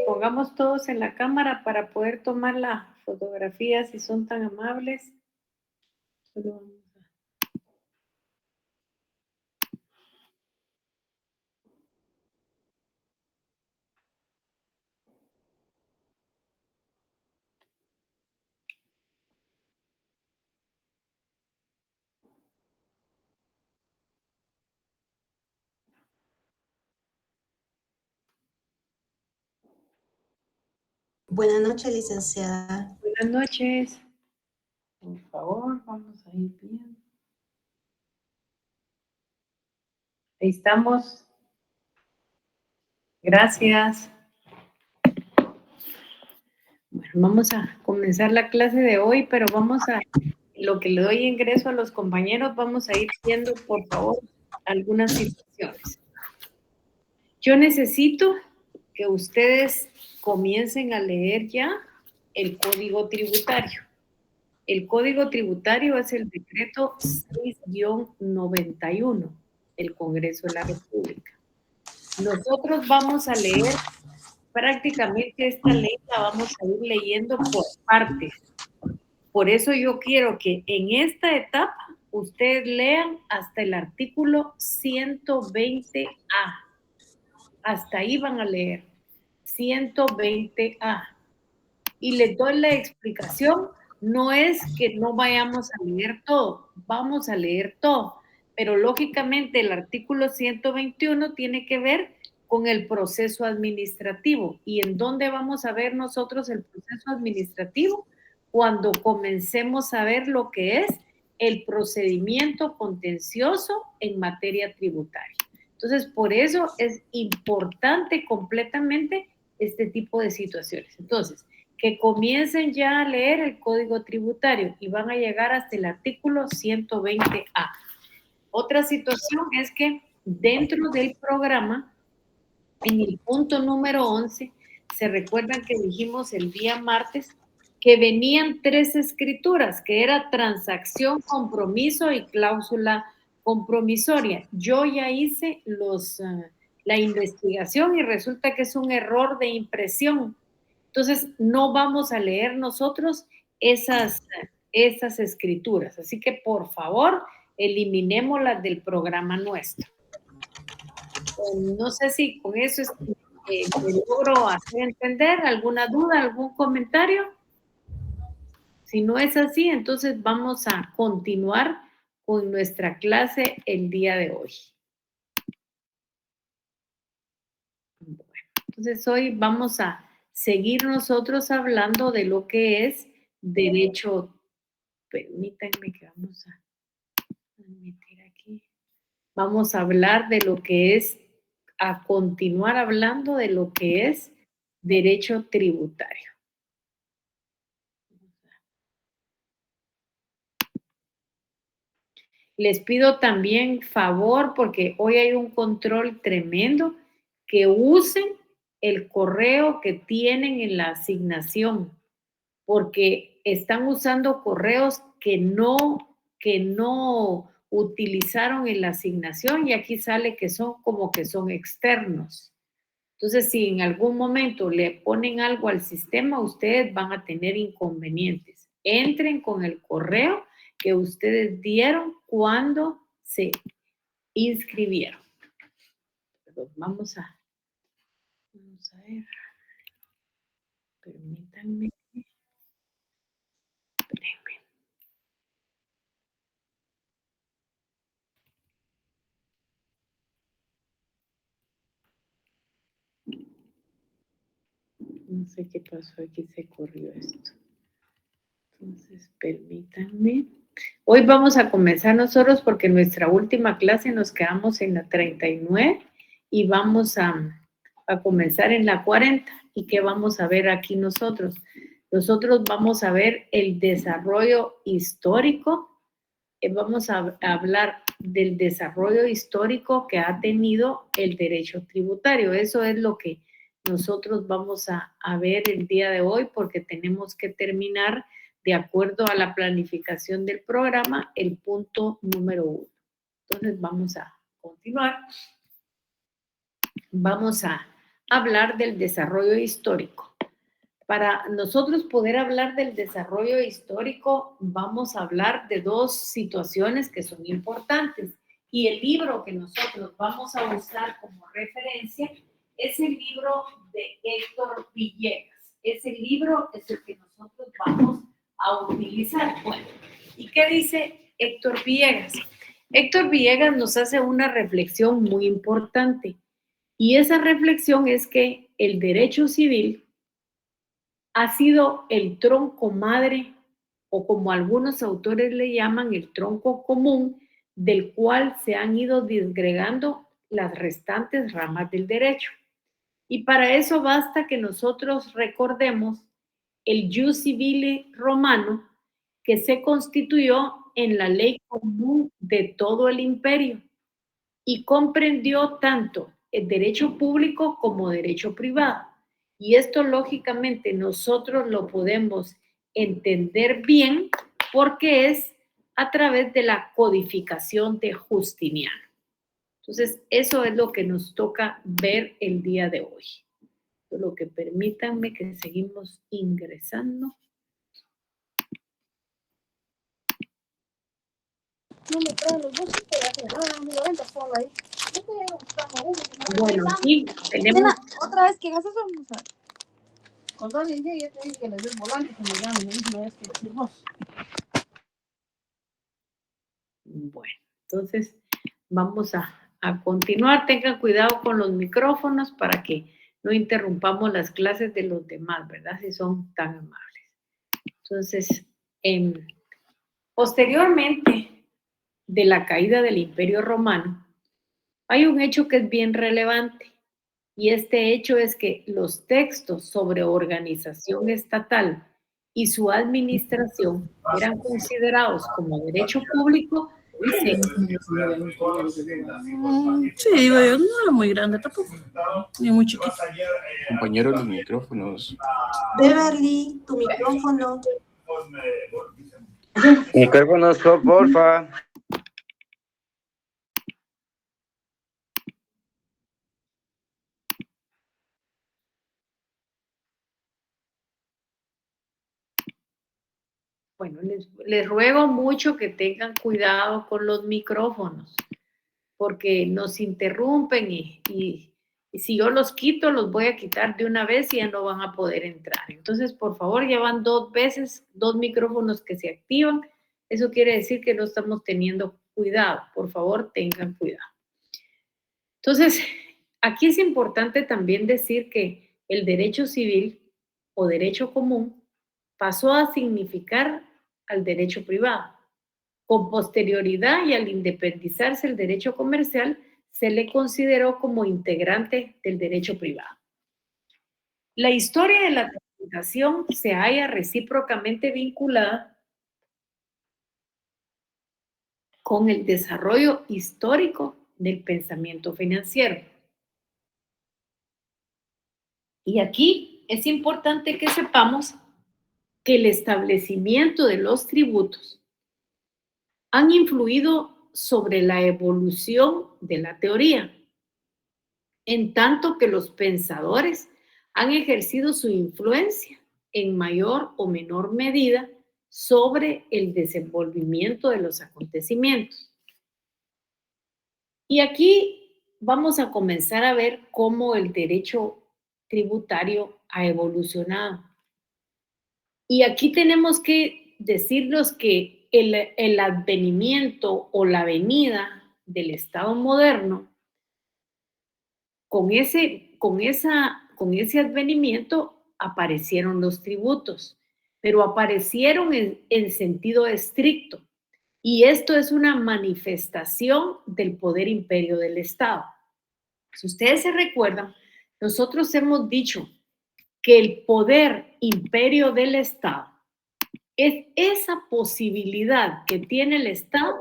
pongamos todos en la cámara para poder tomar la fotografía, si son tan amables. Solo vamos a... Buenas noches, licenciada. Buenas noches. Por favor, vamos a ir bien. Ahí estamos. Gracias. Bueno, vamos a comenzar la clase de hoy, pero lo que le doy ingreso a los compañeros, vamos a ir viendo, por favor, algunas situaciones. Yo necesito que ustedes comiencen a leer ya el Código Tributario. El Código Tributario es el decreto 6-91 del Congreso de la República. Nosotros vamos a leer prácticamente esta ley, la vamos a ir leyendo por partes. Por eso yo quiero que en esta etapa ustedes lean hasta el artículo 120A. Hasta ahí van a leer. 120A. Y les doy la explicación. No es que no vayamos a leer todo, vamos a leer todo. Pero lógicamente el artículo 121 tiene que ver con el proceso administrativo. ¿Y en dónde vamos a ver nosotros el proceso administrativo? Cuando comencemos a ver lo que es el procedimiento contencioso en materia tributaria. Entonces, por eso es importante completamente este tipo de situaciones. Entonces, que comiencen ya a leer el Código Tributario y van a llegar hasta el artículo 120A. Otra situación es que dentro del programa, en el punto número 11, se recuerdan que dijimos el día martes que venían 3 escrituras, que era transacción, compromiso y cláusula compromisoria. Yo ya hice la investigación y resulta que es un error de impresión. Entonces, no vamos a leer nosotros esas escrituras. Así que, por favor, eliminémoslas del programa nuestro. No sé si con eso me logro hacer entender. ¿Alguna duda, algún comentario? Si no es así, entonces vamos a continuar con nuestra clase el día de hoy. Bueno, entonces hoy vamos a seguir nosotros hablando de lo que es derecho. Permítanme que vamos a meter aquí. Vamos a hablar de lo que es, a continuar hablando de lo que es derecho tributario. Les pido también favor, porque hoy hay un control tremendo, que usen el correo que tienen en la asignación, porque están usando correos que no utilizaron en la asignación y aquí sale que son como que son externos. Entonces, si en algún momento le ponen algo al sistema, ustedes van a tener inconvenientes. Entren con el correo que ustedes dieron cuando se inscribieron. Pero vamos a ver. Permítanme. Espérenme. No sé qué pasó aquí, se corrió esto. Entonces, permítanme. Hoy vamos a comenzar nosotros porque en nuestra última clase nos quedamos en la 39 y vamos a comenzar en la 40. ¿Y qué vamos a ver aquí nosotros? Nosotros vamos a ver el desarrollo histórico. Vamos a hablar del desarrollo histórico que ha tenido el derecho tributario. Eso es lo que nosotros vamos a ver el día de hoy porque tenemos que terminar de acuerdo a la planificación del programa, el punto número 1. Entonces, vamos a continuar. Vamos a hablar del desarrollo histórico. Para nosotros poder hablar del desarrollo histórico, vamos a hablar de dos situaciones que son importantes. Y el libro que nosotros vamos a usar como referencia es el libro de Héctor Villegas. Ese libro es el que nosotros vamos a utilizar. Bueno, ¿y qué dice Héctor Villegas? Héctor Villegas nos hace una reflexión muy importante. Y esa reflexión es que el derecho civil ha sido el tronco madre, o como algunos autores le llaman, el tronco común, del cual se han ido disgregando las restantes ramas del derecho. Y para eso basta que nosotros recordemos el jus civile romano, que se constituyó en la ley común de todo el imperio y comprendió tanto el derecho público como derecho privado. Y esto lógicamente nosotros lo podemos entender bien porque es a través de la codificación de Justiniano. Entonces, eso es lo que nos toca ver el día de hoy. Lo que permítanme que seguimos ingresando. No me traen los buses para hacer nada, me lo venta solo ahí. Bueno, aquí tenemos... Nena, otra vez que gasas vamos a... Con todo el día ya te dije que les des volante, que me llamen, no es que decir vos. Bueno, entonces vamos a continuar. Tengan cuidado con los micrófonos para que no interrumpamos las clases de los demás, ¿verdad? Si son tan amables. Entonces, posteriormente de la caída del Imperio Romano, hay un hecho que es bien relevante, y este hecho es que los textos sobre organización estatal y su administración eran considerados como derecho público y se... Sí, digo yo, no era muy grande tampoco, ni muy chiquito. Compañero, los micrófonos. Beverly, tu micrófono. Micrófonos, porfa. Bueno, les ruego mucho que tengan cuidado con los micrófonos, porque nos interrumpen y si yo los quito, los voy a quitar de una vez y ya no van a poder entrar. Entonces, por favor, ya van 2 veces, 2 micrófonos que se activan. Eso quiere decir que no estamos teniendo cuidado. Por favor, tengan cuidado. Entonces, aquí es importante también decir que el derecho civil o derecho común pasó a significar al derecho privado. Con posterioridad y al independizarse el derecho comercial, se le consideró como integrante del derecho privado. La historia de la tributación se halla recíprocamente vinculada con el desarrollo histórico del pensamiento financiero. Y aquí es importante que sepamos que el establecimiento de los tributos han influido sobre la evolución de la teoría, en tanto que los pensadores han ejercido su influencia en mayor o menor medida sobre el desenvolvimiento de los acontecimientos. Y aquí vamos a comenzar a ver cómo el derecho tributario ha evolucionado. Y aquí tenemos que decirnos que el advenimiento o la venida del Estado moderno, con ese advenimiento aparecieron los tributos, pero aparecieron en sentido estricto. Y esto es una manifestación del poder imperio del Estado. Si ustedes se recuerdan, nosotros hemos dicho que el poder imperio del Estado es esa posibilidad que tiene el Estado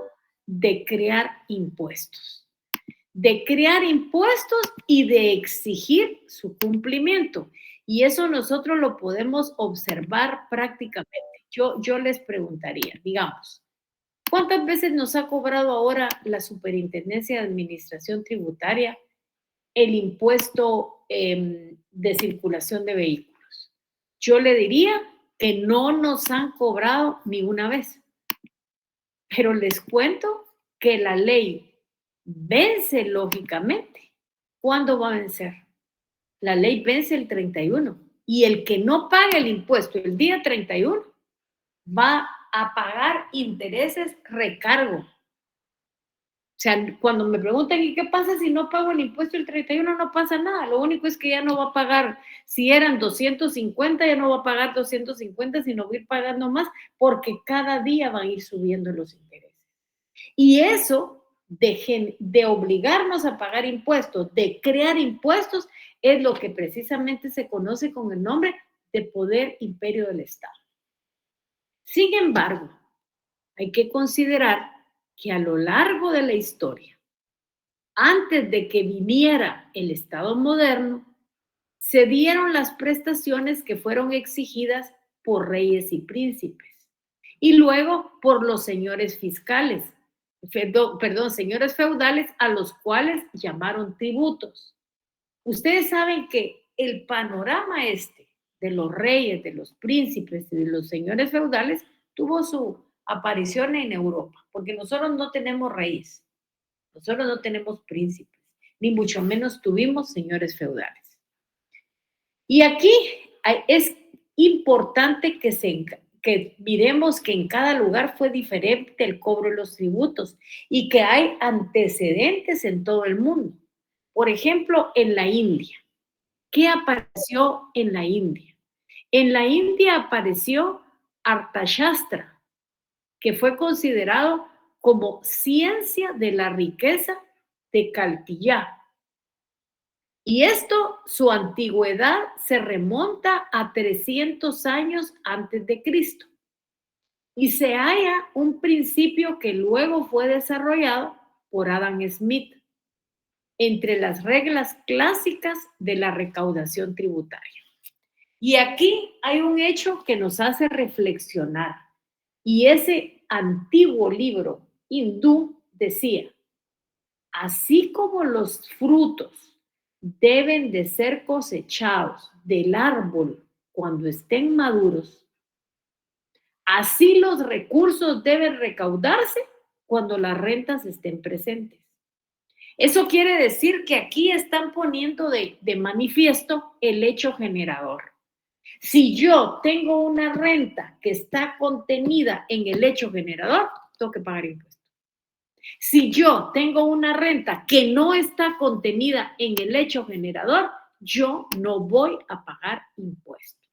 de crear impuestos. De crear impuestos y de exigir su cumplimiento. Y eso nosotros lo podemos observar prácticamente. Yo les preguntaría, digamos, ¿cuántas veces nos ha cobrado ahora la Superintendencia de Administración Tributaria el impuesto de circulación de vehículos. Yo le diría que no nos han cobrado ni una vez. Pero les cuento que la ley vence lógicamente. ¿Cuándo va a vencer? La ley vence el 31 y el que no pague el impuesto el día 31 va a pagar intereses recargo. O sea, cuando me preguntan, ¿y qué pasa si no pago el impuesto el 31? No pasa nada. Lo único es que ya no va a pagar, si eran 250, ya no va a pagar 250, sino va a ir pagando más porque cada día van a ir subiendo los intereses. Y eso de obligarnos a pagar impuestos, de crear impuestos, es lo que precisamente se conoce con el nombre de poder imperio del Estado. Sin embargo, hay que considerar que a lo largo de la historia, antes de que viniera el Estado moderno, se dieron las prestaciones que fueron exigidas por reyes y príncipes y luego por los señores fiscales, señores feudales a los cuales llamaron tributos. Ustedes saben que el panorama de los reyes, de los príncipes y de los señores feudales tuvo su aparición en Europa, porque nosotros no tenemos reyes, nosotros no tenemos príncipes, ni mucho menos tuvimos señores feudales. Y aquí es importante que miremos que en cada lugar fue diferente el cobro de los tributos y que hay antecedentes en todo el mundo. Por ejemplo, en la India. ¿Qué apareció en la India? En la India apareció Arthashastra, que fue considerado como ciencia de la riqueza de Kautilya. Y esto, su antigüedad se remonta a 300 años antes de Cristo. Y se halla un principio que luego fue desarrollado por Adam Smith entre las reglas clásicas de la recaudación tributaria. Y aquí hay un hecho que nos hace reflexionar. Y ese antiguo libro hindú decía, así como los frutos deben de ser cosechados del árbol cuando estén maduros, así los recursos deben recaudarse cuando las rentas estén presentes. Eso quiere decir que aquí están poniendo de manifiesto el hecho generador. Si yo tengo una renta que está contenida en el hecho generador, tengo que pagar impuestos. Si yo tengo una renta que no está contenida en el hecho generador, yo no voy a pagar impuestos.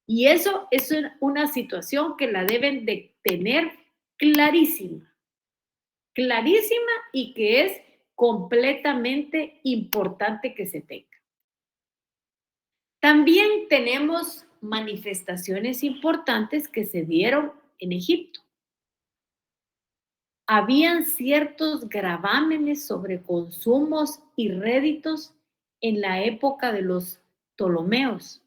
Y eso es una situación que la deben de tener clarísima. Clarísima y que es completamente importante que se tenga. También tenemos manifestaciones importantes que se dieron en Egipto. Habían ciertos gravámenes sobre consumos y réditos en la época de los ptoloneos.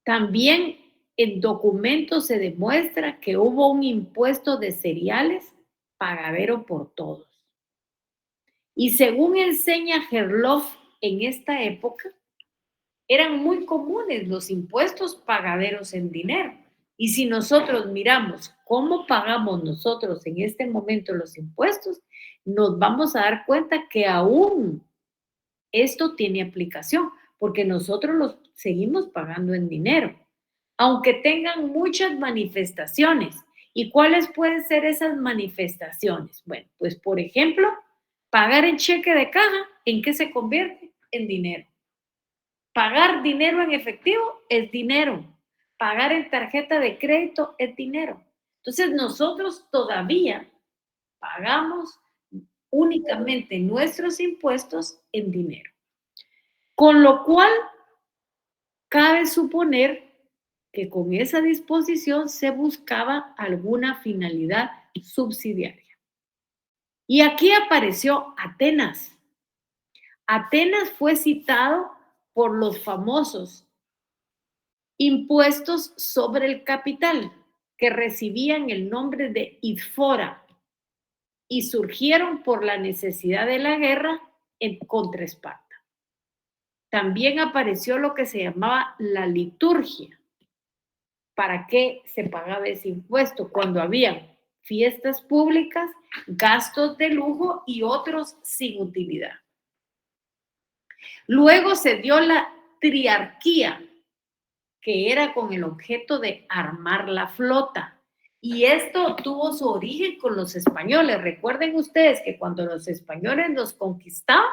También en documentos se demuestra que hubo un impuesto de cereales pagadero por todos. Y según enseña Gerloff, en esta época eran muy comunes los impuestos pagaderos en dinero. Y si nosotros miramos cómo pagamos nosotros en este momento los impuestos, nos vamos a dar cuenta que aún esto tiene aplicación, porque nosotros los seguimos pagando en dinero, aunque tengan muchas manifestaciones. ¿Y cuáles pueden ser esas manifestaciones? Bueno, pues por ejemplo, pagar en cheque de caja, ¿en qué se convierte? En dinero. Pagar dinero en efectivo es dinero. Pagar en tarjeta de crédito es dinero. Entonces nosotros todavía pagamos únicamente nuestros impuestos en dinero. Con lo cual, cabe suponer que con esa disposición se buscaba alguna finalidad subsidiaria. Y aquí apareció Atenas. Atenas fue citado por los famosos impuestos sobre el capital que recibían el nombre de idfora. y surgieron por la necesidad de la guerra contra Esparta. También apareció lo que se llamaba la liturgia. ¿Para qué se pagaba ese impuesto? Cuando había fiestas públicas, gastos de lujo y otros sin utilidad. Luego se dio la triarquía, que era con el objeto de armar la flota. Y esto tuvo su origen con los españoles. Recuerden ustedes que cuando los españoles los conquistaban,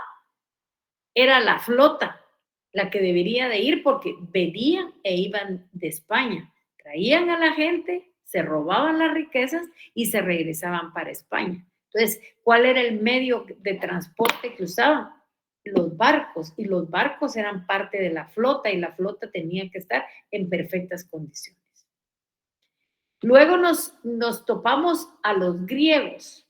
era la flota la que debería de ir porque venían e iban de España. Traían a la gente, se robaban las riquezas y se regresaban para España. Entonces, ¿cuál era el medio de transporte que usaban? Los barcos, y los barcos eran parte de la flota y la flota tenía que estar en perfectas condiciones. Luego nos topamos a los griegos.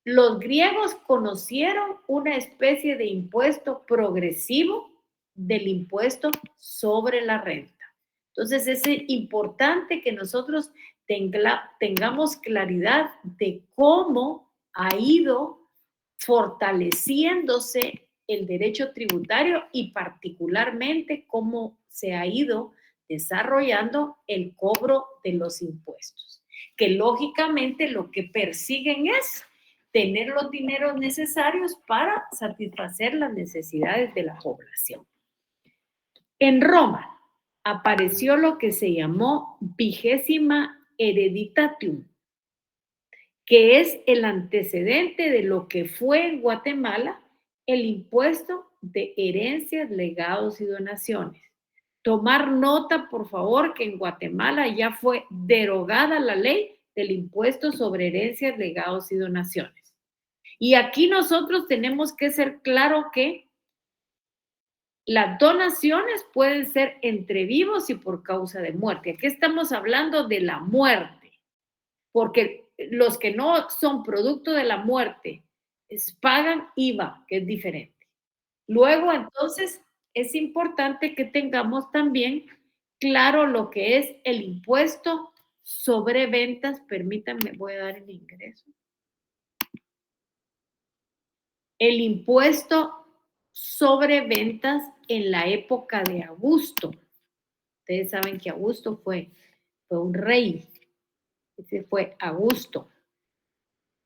Los griegos conocieron una especie de impuesto progresivo del impuesto sobre la renta. Entonces es importante que nosotros tengamos claridad de cómo ha ido fortaleciéndose el derecho tributario y particularmente cómo se ha ido desarrollando el cobro de los impuestos, que lógicamente lo que persiguen es tener los dineros necesarios para satisfacer las necesidades de la población. En Roma apareció lo que se llamó Vigésima Hereditatium, que es el antecedente de lo que fue en Guatemala el impuesto de herencias, legados y donaciones. Tomar nota, por favor, que en Guatemala ya fue derogada la ley del impuesto sobre herencias, legados y donaciones. Y aquí nosotros tenemos que ser claro que las donaciones pueden ser entre vivos y por causa de muerte. Aquí estamos hablando de la muerte, porque los que no son producto de la muerte pagan IVA, que es diferente. Luego, entonces, es importante que tengamos también claro lo que es el impuesto sobre ventas. Permítanme, voy a dar el ingreso. El impuesto sobre ventas en la época de Augusto. Ustedes saben que Augusto fue un rey. Ese fue Augusto.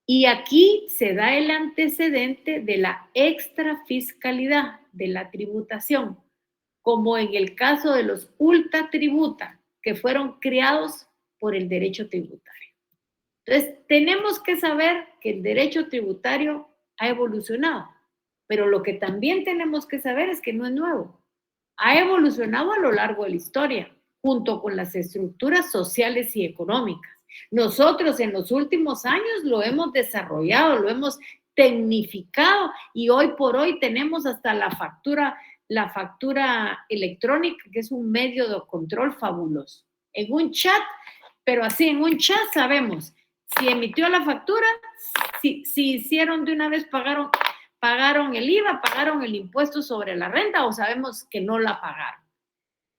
Y aquí se da el antecedente de la extrafiscalidad, de la tributación, como en el caso de los ultratributa, que fueron creados por el derecho tributario. Entonces, tenemos que saber que el derecho tributario ha evolucionado, pero lo que también tenemos que saber es que no es nuevo. Ha evolucionado a lo largo de la historia, junto con las estructuras sociales y económicas. Nosotros en los últimos años lo hemos desarrollado, lo hemos tecnificado y hoy por hoy tenemos hasta la factura electrónica, que es un medio de control fabuloso. En un chat, pero así en un chat sabemos si emitió la factura, si hicieron de una vez, pagaron el IVA, pagaron el impuesto sobre la renta o sabemos que no la pagaron.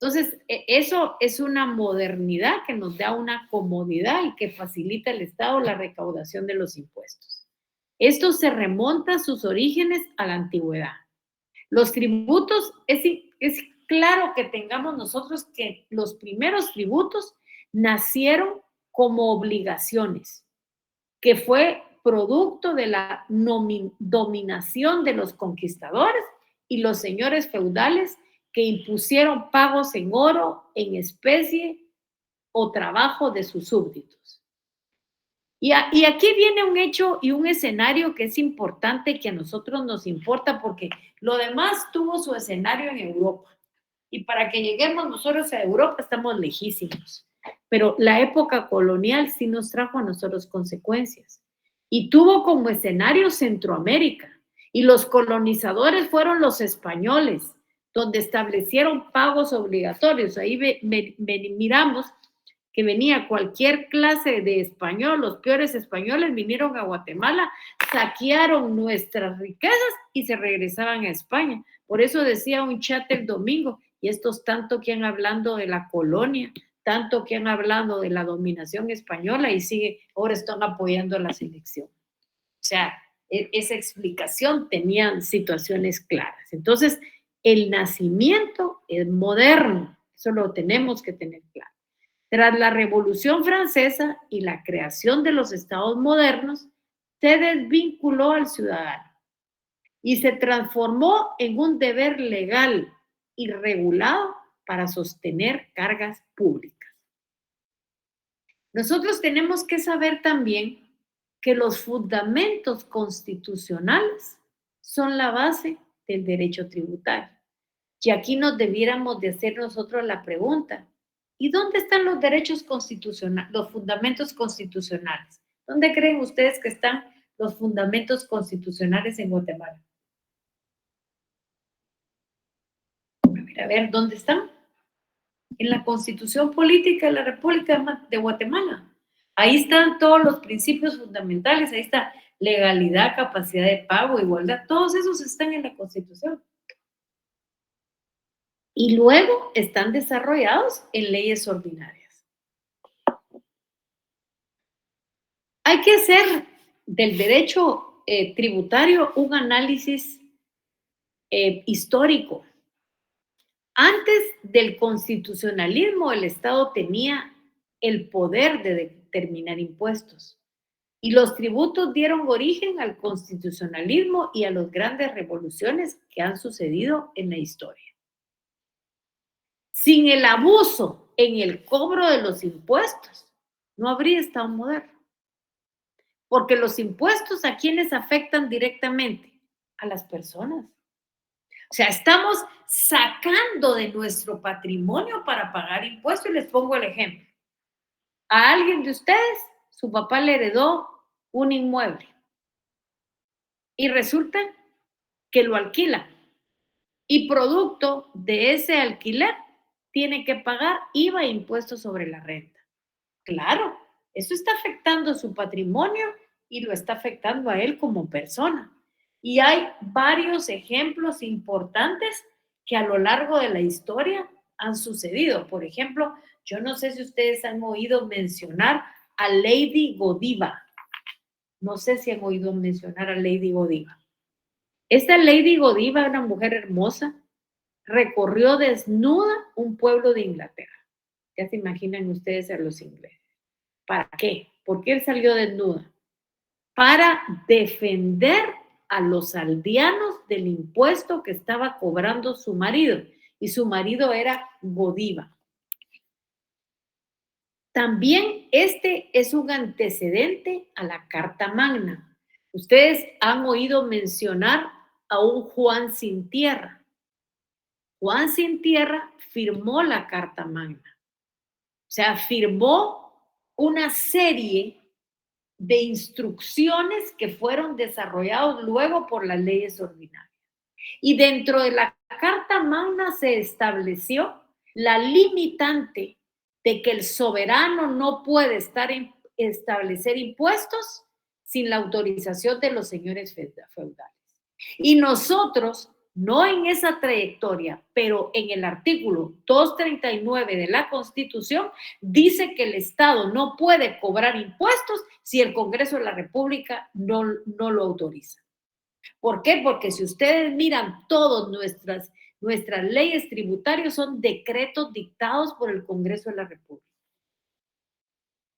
Entonces, eso es una modernidad que nos da una comodidad y que facilita al Estado la recaudación de los impuestos. Esto se remonta a sus orígenes a la antigüedad. Los tributos, es claro que tengamos nosotros que los primeros tributos nacieron como obligaciones, que fue producto de la dominación de los conquistadores y los señores feudales que impusieron pagos en oro, en especie o trabajo de sus súbditos. Y aquí viene un hecho y un escenario que es importante, que a nosotros nos importa, porque lo demás tuvo su escenario en Europa. Y para que lleguemos nosotros a Europa estamos lejísimos. Pero la época colonial sí nos trajo a nosotros consecuencias. Y tuvo como escenario Centroamérica. Y los colonizadores fueron los españoles, donde establecieron pagos obligatorios. Ahí miramos que venía cualquier clase de español, los peores españoles vinieron a Guatemala, saquearon nuestras riquezas y se regresaban a España. Por eso decía un chat el domingo, y estos tanto que han hablando de la colonia, tanto que han hablado de la dominación española y ahora están apoyando la selección. sea, esa explicación tenía situaciones claras. Entonces, el nacimiento es moderno, eso lo tenemos que tener claro. Tras la Revolución Francesa y la creación de los estados modernos, se desvinculó al ciudadano y se transformó en un deber legal y regulado para sostener cargas públicas. Nosotros tenemos que saber también que los fundamentos constitucionales son la base del derecho tributario. Y aquí nos debiéramos de hacer nosotros la pregunta, ¿y dónde están los derechos constitucionales, los fundamentos constitucionales? ¿Dónde creen ustedes que están los fundamentos constitucionales en Guatemala? A ver, ¿dónde están? En la Constitución Política de la República de Guatemala. Ahí están todos los principios fundamentales, ahí está legalidad, capacidad de pago, igualdad, todos esos están en la Constitución. Y luego están desarrollados en leyes ordinarias. Hay que hacer del derecho tributario un análisis histórico. Antes del constitucionalismo, el Estado tenía el poder de determinar impuestos. Y los tributos dieron origen al constitucionalismo y a las grandes revoluciones que han sucedido en la historia. Sin el abuso en el cobro de los impuestos, no habría Estado moderno. Porque los impuestos, ¿a quiénes afectan directamente? A las personas. O sea, estamos sacando de nuestro patrimonio para pagar impuestos. Y les pongo el ejemplo. A alguien de ustedes, su papá le heredó un inmueble. Y resulta que lo alquila. Y producto de ese alquiler, tiene que pagar IVA e impuestos sobre la renta. Claro, eso está afectando su patrimonio y lo está afectando a él como persona. Y hay varios ejemplos importantes que a lo largo de la historia han sucedido. Por ejemplo, yo no sé si ustedes han oído mencionar a Lady Godiva. No sé si han oído mencionar a Lady Godiva. Esta Lady Godiva, una mujer hermosa, recorrió desnuda un pueblo de Inglaterra. Ya se imaginan ustedes a los ingleses. ¿Para qué? ¿Por qué él salió desnuda? Para defender a los aldeanos del impuesto que estaba cobrando su marido. Y su marido era Godiva. También este es un antecedente a la Carta Magna. Ustedes han oído mencionar a un Juan sin tierra. Juan sin tierra firmó la Carta Magna. O sea, firmó una serie de instrucciones que fueron desarrollados luego por las leyes ordinarias. Y dentro de la Carta Magna se estableció la limitante de que el soberano no puede establecer impuestos sin la autorización de los señores feudales. Y nosotros, no en esa trayectoria, pero en el artículo 239 de la Constitución, dice que el Estado no puede cobrar impuestos si el Congreso de la República no lo autoriza. ¿Por qué? Porque si ustedes miran todas nuestras leyes tributarias son decretos dictados por el Congreso de la República.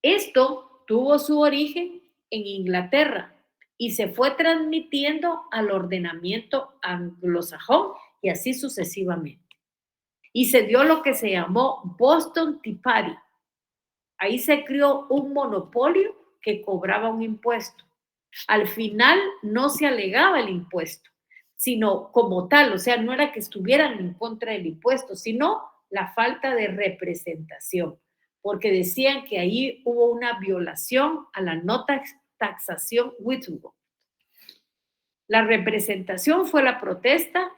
Esto tuvo su origen en Inglaterra y se fue transmitiendo al ordenamiento anglosajón y así sucesivamente. Y se dio lo que se llamó Boston Tea Party. Ahí se creó un monopolio que cobraba un impuesto. Al final no se alegaba el impuesto, sino como tal, o sea, no era que estuvieran en contra del impuesto, sino la falta de representación, porque decían que ahí hubo una violación a la no taxación Whitworth. La representación fue la protesta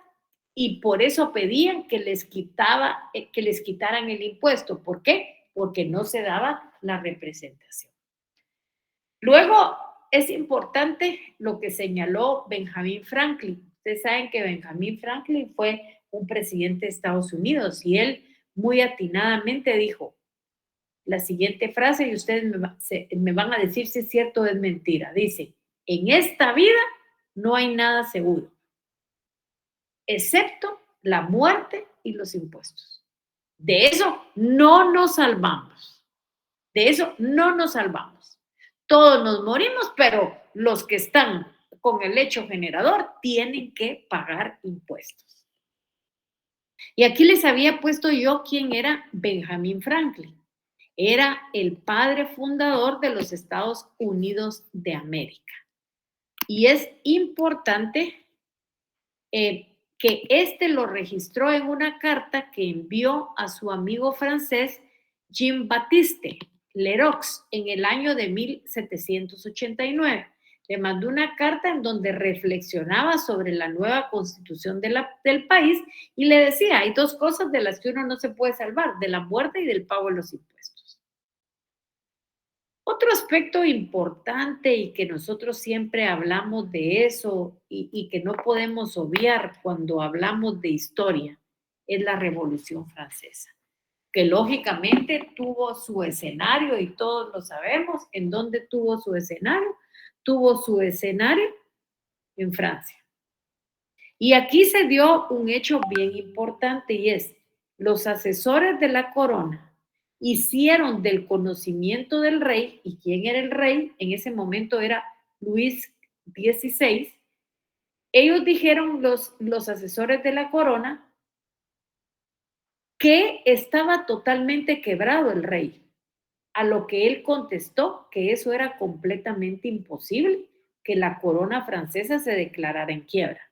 y por eso pedían que les quitaran el impuesto. ¿Por qué? Porque no se daba la representación. Luego, es importante lo que señaló Benjamin Franklin. Ustedes saben que Benjamin Franklin fue un presidente de Estados Unidos y él muy atinadamente dijo la siguiente frase y ustedes me van a decir si es cierto o es mentira. Dice, en esta vida no hay nada seguro, excepto la muerte y los impuestos. De eso no nos salvamos. De eso no nos salvamos. Todos nos morimos, pero los que están con el hecho generador tienen que pagar impuestos. Y aquí les había puesto yo quién era Benjamin Franklin. Era el padre fundador de los Estados Unidos de América. Y es importante que este lo registró en una carta que envió a su amigo francés Jean-Baptiste Leroux en el año de 1789. Le mandó una carta en donde reflexionaba sobre la nueva constitución del país y le decía, hay dos cosas de las que uno no se puede salvar, de la muerte y del pago de los impuestos. Otro aspecto importante y que nosotros siempre hablamos de eso y que no podemos obviar cuando hablamos de historia es la Revolución Francesa, que lógicamente tuvo su escenario y todos lo sabemos. ¿En dónde tuvo su escenario? Tuvo su escenario en Francia. Y aquí se dio un hecho bien importante y es, los asesores de la corona hicieron del conocimiento del rey, ¿y quién era el rey? En ese momento era Luis XVI. Ellos dijeron, los asesores de la corona, que estaba totalmente quebrado el rey. A lo que él contestó que eso era completamente imposible, que la corona francesa se declarara en quiebra.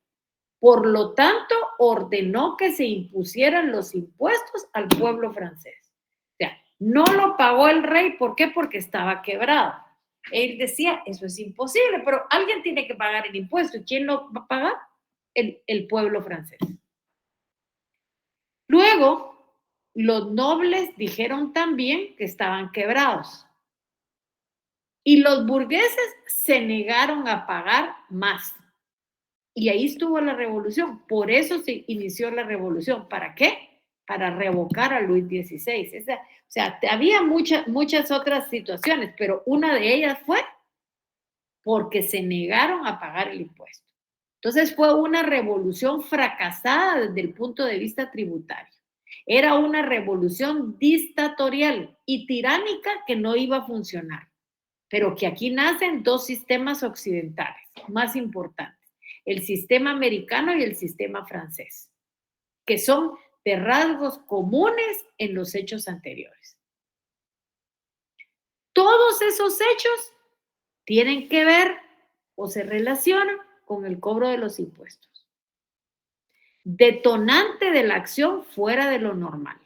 Por lo tanto, ordenó que se impusieran los impuestos al pueblo francés. O sea, no lo pagó el rey. ¿Por qué? Porque estaba quebrado. Él decía, eso es imposible, pero alguien tiene que pagar el impuesto. ¿Y quién lo va a pagar? El pueblo francés. Luego, los nobles dijeron también que estaban quebrados. Y los burgueses se negaron a pagar más. Y ahí estuvo la revolución. Por eso se inició la revolución. ¿Para qué? Para revocar a Luis XVI. O sea, había muchas otras situaciones, pero una de ellas fue porque se negaron a pagar el impuesto. Entonces fue una revolución fracasada desde el punto de vista tributario. Era una revolución dictatorial y tiránica que no iba a funcionar, pero que aquí nacen dos sistemas occidentales más importantes, el sistema americano y el sistema francés, que son de rasgos comunes en los hechos anteriores. Todos esos hechos tienen que ver o se relacionan con el cobro de los impuestos. Detonante de la acción fuera de lo normal.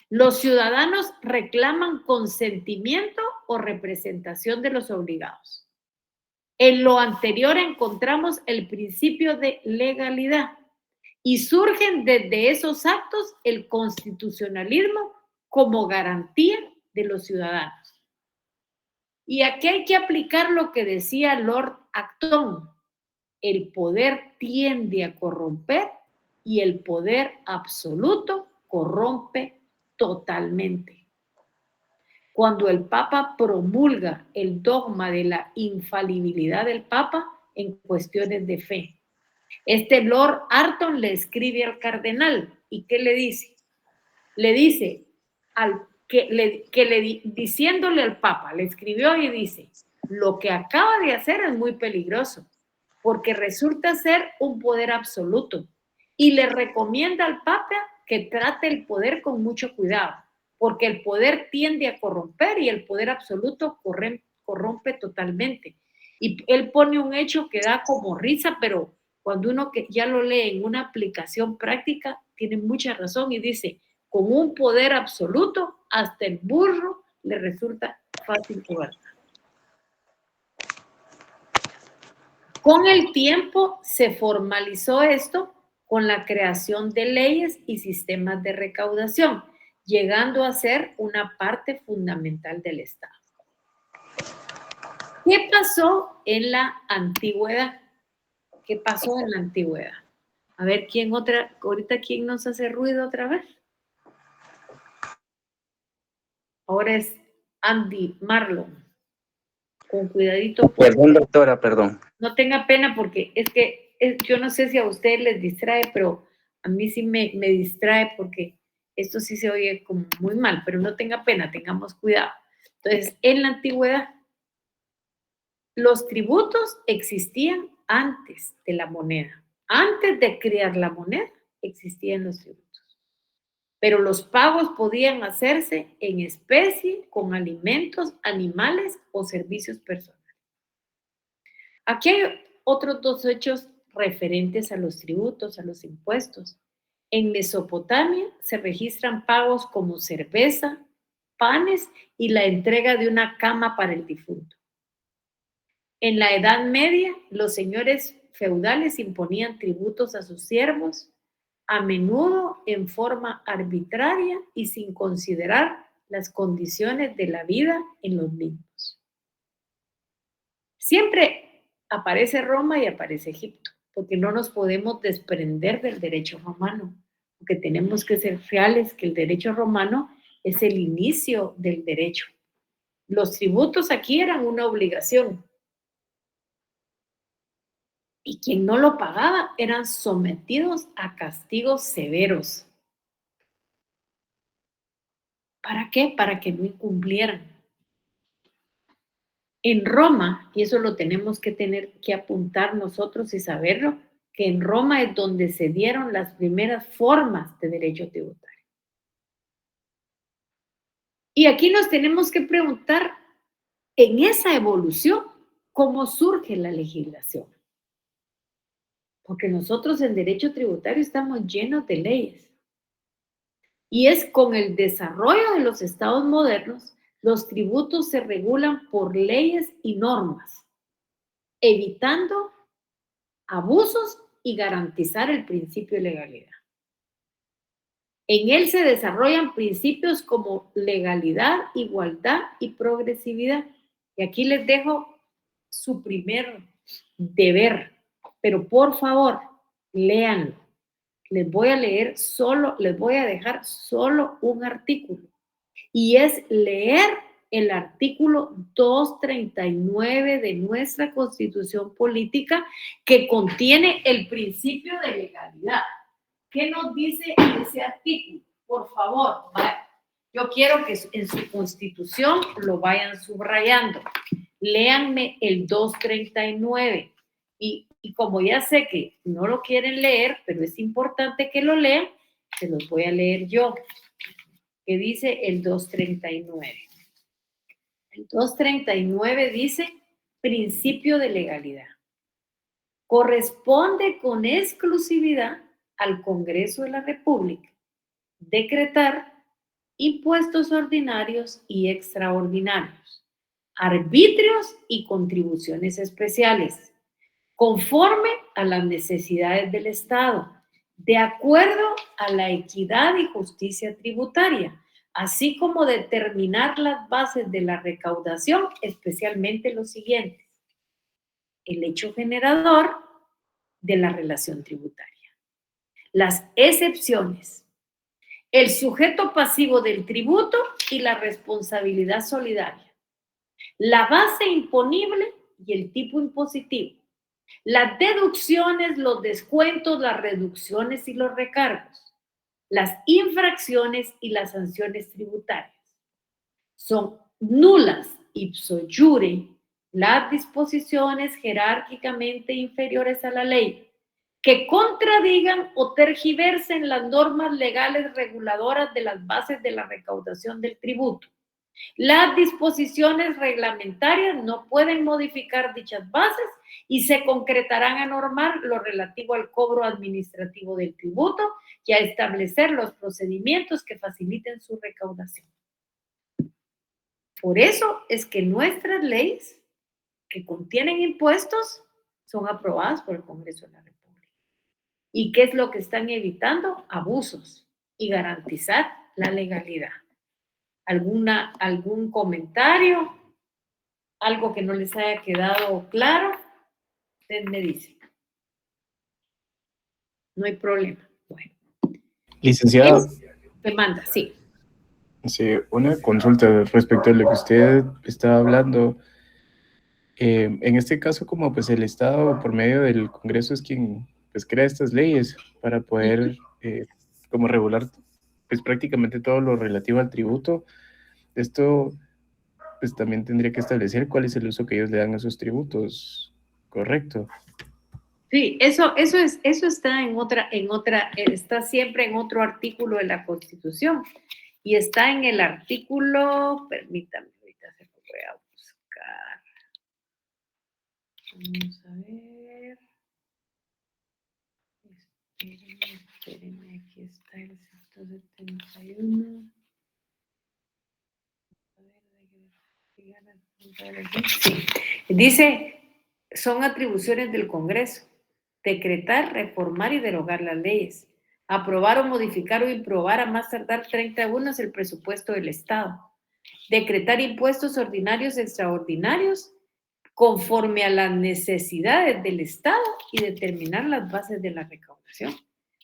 Los ciudadanos reclaman consentimiento o representación de los obligados. En lo anterior encontramos el principio de legalidad y surgen desde esos actos el constitucionalismo como garantía de los ciudadanos. Y aquí hay que aplicar lo que decía Lord Acton: el poder tiende a corromper y el poder absoluto corrompe totalmente. Cuando el Papa promulga el dogma de la infalibilidad del Papa en cuestiones de fe, este Lord Acton le escribe al cardenal, ¿y qué le dice? Le dice, diciéndole al Papa, le escribió y dice, lo que acaba de hacer es muy peligroso, porque resulta ser un poder absoluto, y le recomienda al Papa que trate el poder con mucho cuidado, porque el poder tiende a corromper y el poder absoluto corrompe totalmente. Y él pone un hecho que da como risa, pero cuando uno que ya lo lee en una aplicación práctica, tiene mucha razón y dice, con un poder absoluto, hasta el burro le resulta fácil gobernar. Con el tiempo se formalizó esto con la creación de leyes y sistemas de recaudación, llegando a ser una parte fundamental del Estado. ¿Qué pasó en la antigüedad? ¿Qué pasó en la antigüedad? A ver, ahorita quién nos hace ruido otra vez. Ahora es Andy Marlon. con cuidadito. Perdón, doctora, perdón. No tenga pena porque es que yo no sé si a ustedes les distrae, pero a mí sí me distrae porque esto sí se oye como muy mal, pero no tenga pena, tengamos cuidado. Entonces, en la antigüedad, los tributos existían antes de la moneda. Antes de crear la moneda, existían los tributos. Pero los pagos podían hacerse en especie, con alimentos, animales o servicios personales. Aquí hay otros dos hechos referentes a los tributos, a los impuestos. En Mesopotamia se registran pagos como cerveza, panes y la entrega de una cama para el difunto. En la Edad Media, los señores feudales imponían tributos a sus siervos, a menudo en forma arbitraria y sin considerar las condiciones de la vida en los mismos. Siempre aparece Roma y aparece Egipto, porque no nos podemos desprender del derecho romano, porque tenemos que ser reales que el derecho romano es el inicio del derecho. Los tributos aquí eran una obligación. Y quien no lo pagaba eran sometidos a castigos severos. ¿Para qué? Para que no incumplieran. En Roma, y eso lo tenemos que tener que apuntar nosotros y saberlo, que en Roma es donde se dieron las primeras formas de derecho tributario. Y aquí nos tenemos que preguntar, en esa evolución, ¿cómo surge la legislación? Porque nosotros en derecho tributario estamos llenos de leyes. Y es con el desarrollo de los estados modernos, los tributos se regulan por leyes y normas, evitando abusos y garantizar el principio de legalidad. En él se desarrollan principios como legalidad, igualdad y progresividad. Y aquí les dejo su primer deber, pero por favor, léanlo. Les voy a dejar solo un artículo. Y es leer el artículo 239 de nuestra Constitución Política, que contiene el principio de legalidad. ¿Qué nos dice ese artículo? Por favor, yo quiero que en su Constitución lo vayan subrayando. Léanme el 239. Y como ya sé que no lo quieren leer, pero es importante que lo lean, se los voy a leer yo. ¿Qué dice el 239? El 239 dice principio de legalidad. Corresponde con exclusividad al Congreso de la República decretar impuestos ordinarios y extraordinarios, arbitrios y contribuciones especiales, conforme a las necesidades del Estado, de acuerdo a la equidad y justicia tributaria, así como determinar las bases de la recaudación, especialmente los siguientes: el hecho generador de la relación tributaria, las excepciones, el sujeto pasivo del tributo y la responsabilidad solidaria, la base imponible y el tipo impositivo, las deducciones, los descuentos, las reducciones y los recargos, las infracciones y las sanciones tributarias. Son nulas ipso iure las disposiciones jerárquicamente inferiores a la ley que contradigan o tergiversen las normas legales reguladoras de las bases de la recaudación del tributo. Las disposiciones reglamentarias no pueden modificar dichas bases y se concretarán a normar lo relativo al cobro administrativo del tributo y a establecer los procedimientos que faciliten su recaudación. Por eso es que nuestras leyes que contienen impuestos son aprobadas por el Congreso de la República. ¿Y qué es lo que están evitando? Abusos y garantizar la legalidad. ¿Algún comentario? ¿Algo que no les haya quedado claro? Usted me dice. No hay problema. Bueno. Licenciado. Me manda, sí. Sí, una consulta respecto a lo que usted estaba hablando. En este caso, como pues el Estado por medio del Congreso es quien pues crea estas leyes para poder como regular pues prácticamente todo lo relativo al tributo, esto pues también tendría que establecer cuál es el uso que ellos le dan a esos tributos, ¿correcto? Sí, eso está está siempre en otro artículo de la Constitución y está en el artículo, permítame, ahorita se lo voy a buscar. Vamos a ver. Espérenme, aquí está el 171. Sí. Dice, son atribuciones del Congreso: decretar, reformar y derogar las leyes, aprobar o modificar o improbar a más tardar 30 unos el presupuesto del Estado, decretar impuestos ordinarios e extraordinarios conforme a las necesidades del Estado y determinar las bases de la recaudación.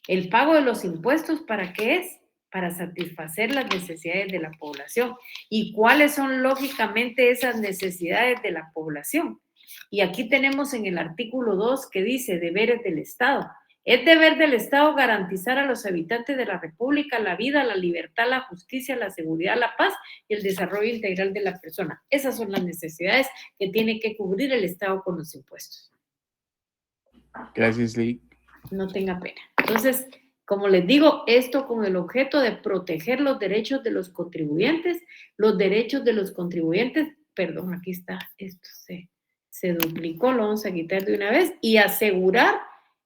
El pago de los impuestos, ¿para qué es? Para satisfacer las necesidades de la población. ¿Y cuáles son lógicamente esas necesidades de la población? Y aquí tenemos en el artículo 2 que dice deberes del Estado. Es deber del Estado garantizar a los habitantes de la República la vida, la libertad, la justicia, la seguridad, la paz y el desarrollo integral de la persona. Esas son las necesidades que tiene que cubrir el Estado con los impuestos. Gracias, Lee. No tenga pena. Entonces, como les digo, esto con el objeto de proteger los derechos de los contribuyentes, perdón, aquí está, esto se duplicó, lo vamos a quitar de una vez, y asegurar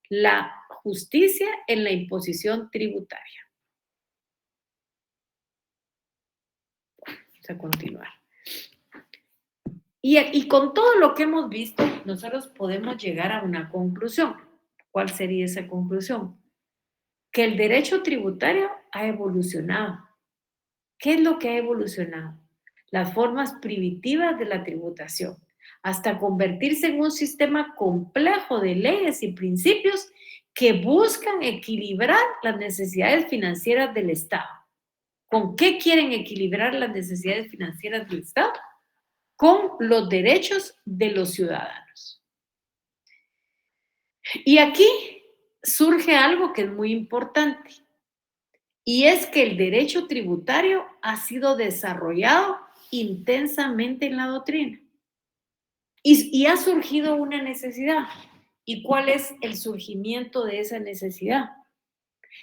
la justicia en la imposición tributaria. Vamos a continuar. Y con todo lo que hemos visto, nosotros podemos llegar a una conclusión. ¿Cuál sería esa conclusión? Que el derecho tributario ha evolucionado. ¿Qué es lo que ha evolucionado? Las formas primitivas de la tributación, hasta convertirse en un sistema complejo de leyes y principios que buscan equilibrar las necesidades financieras del Estado. ¿Con qué quieren equilibrar las necesidades financieras del Estado? Con los derechos de los ciudadanos. Y aquí surge algo que es muy importante, y es que el derecho tributario ha sido desarrollado intensamente en la doctrina. Y ha surgido una necesidad. ¿Y cuál es el surgimiento de esa necesidad?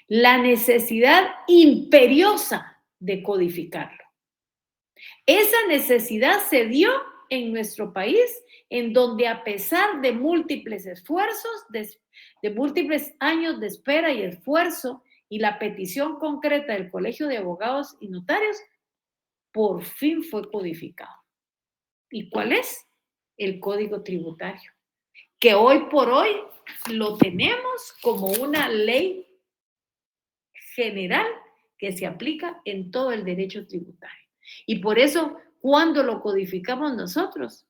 La necesidad imperiosa de codificarlo. Esa necesidad se dio en nuestro país, en donde a pesar de múltiples esfuerzos, de múltiples años de espera y esfuerzo, y la petición concreta del Colegio de Abogados y Notarios, por fin fue codificado. ¿Y cuál es? El Código Tributario, que hoy por hoy lo tenemos como una ley general que se aplica en todo el derecho tributario. Y por eso, cuando lo codificamos nosotros,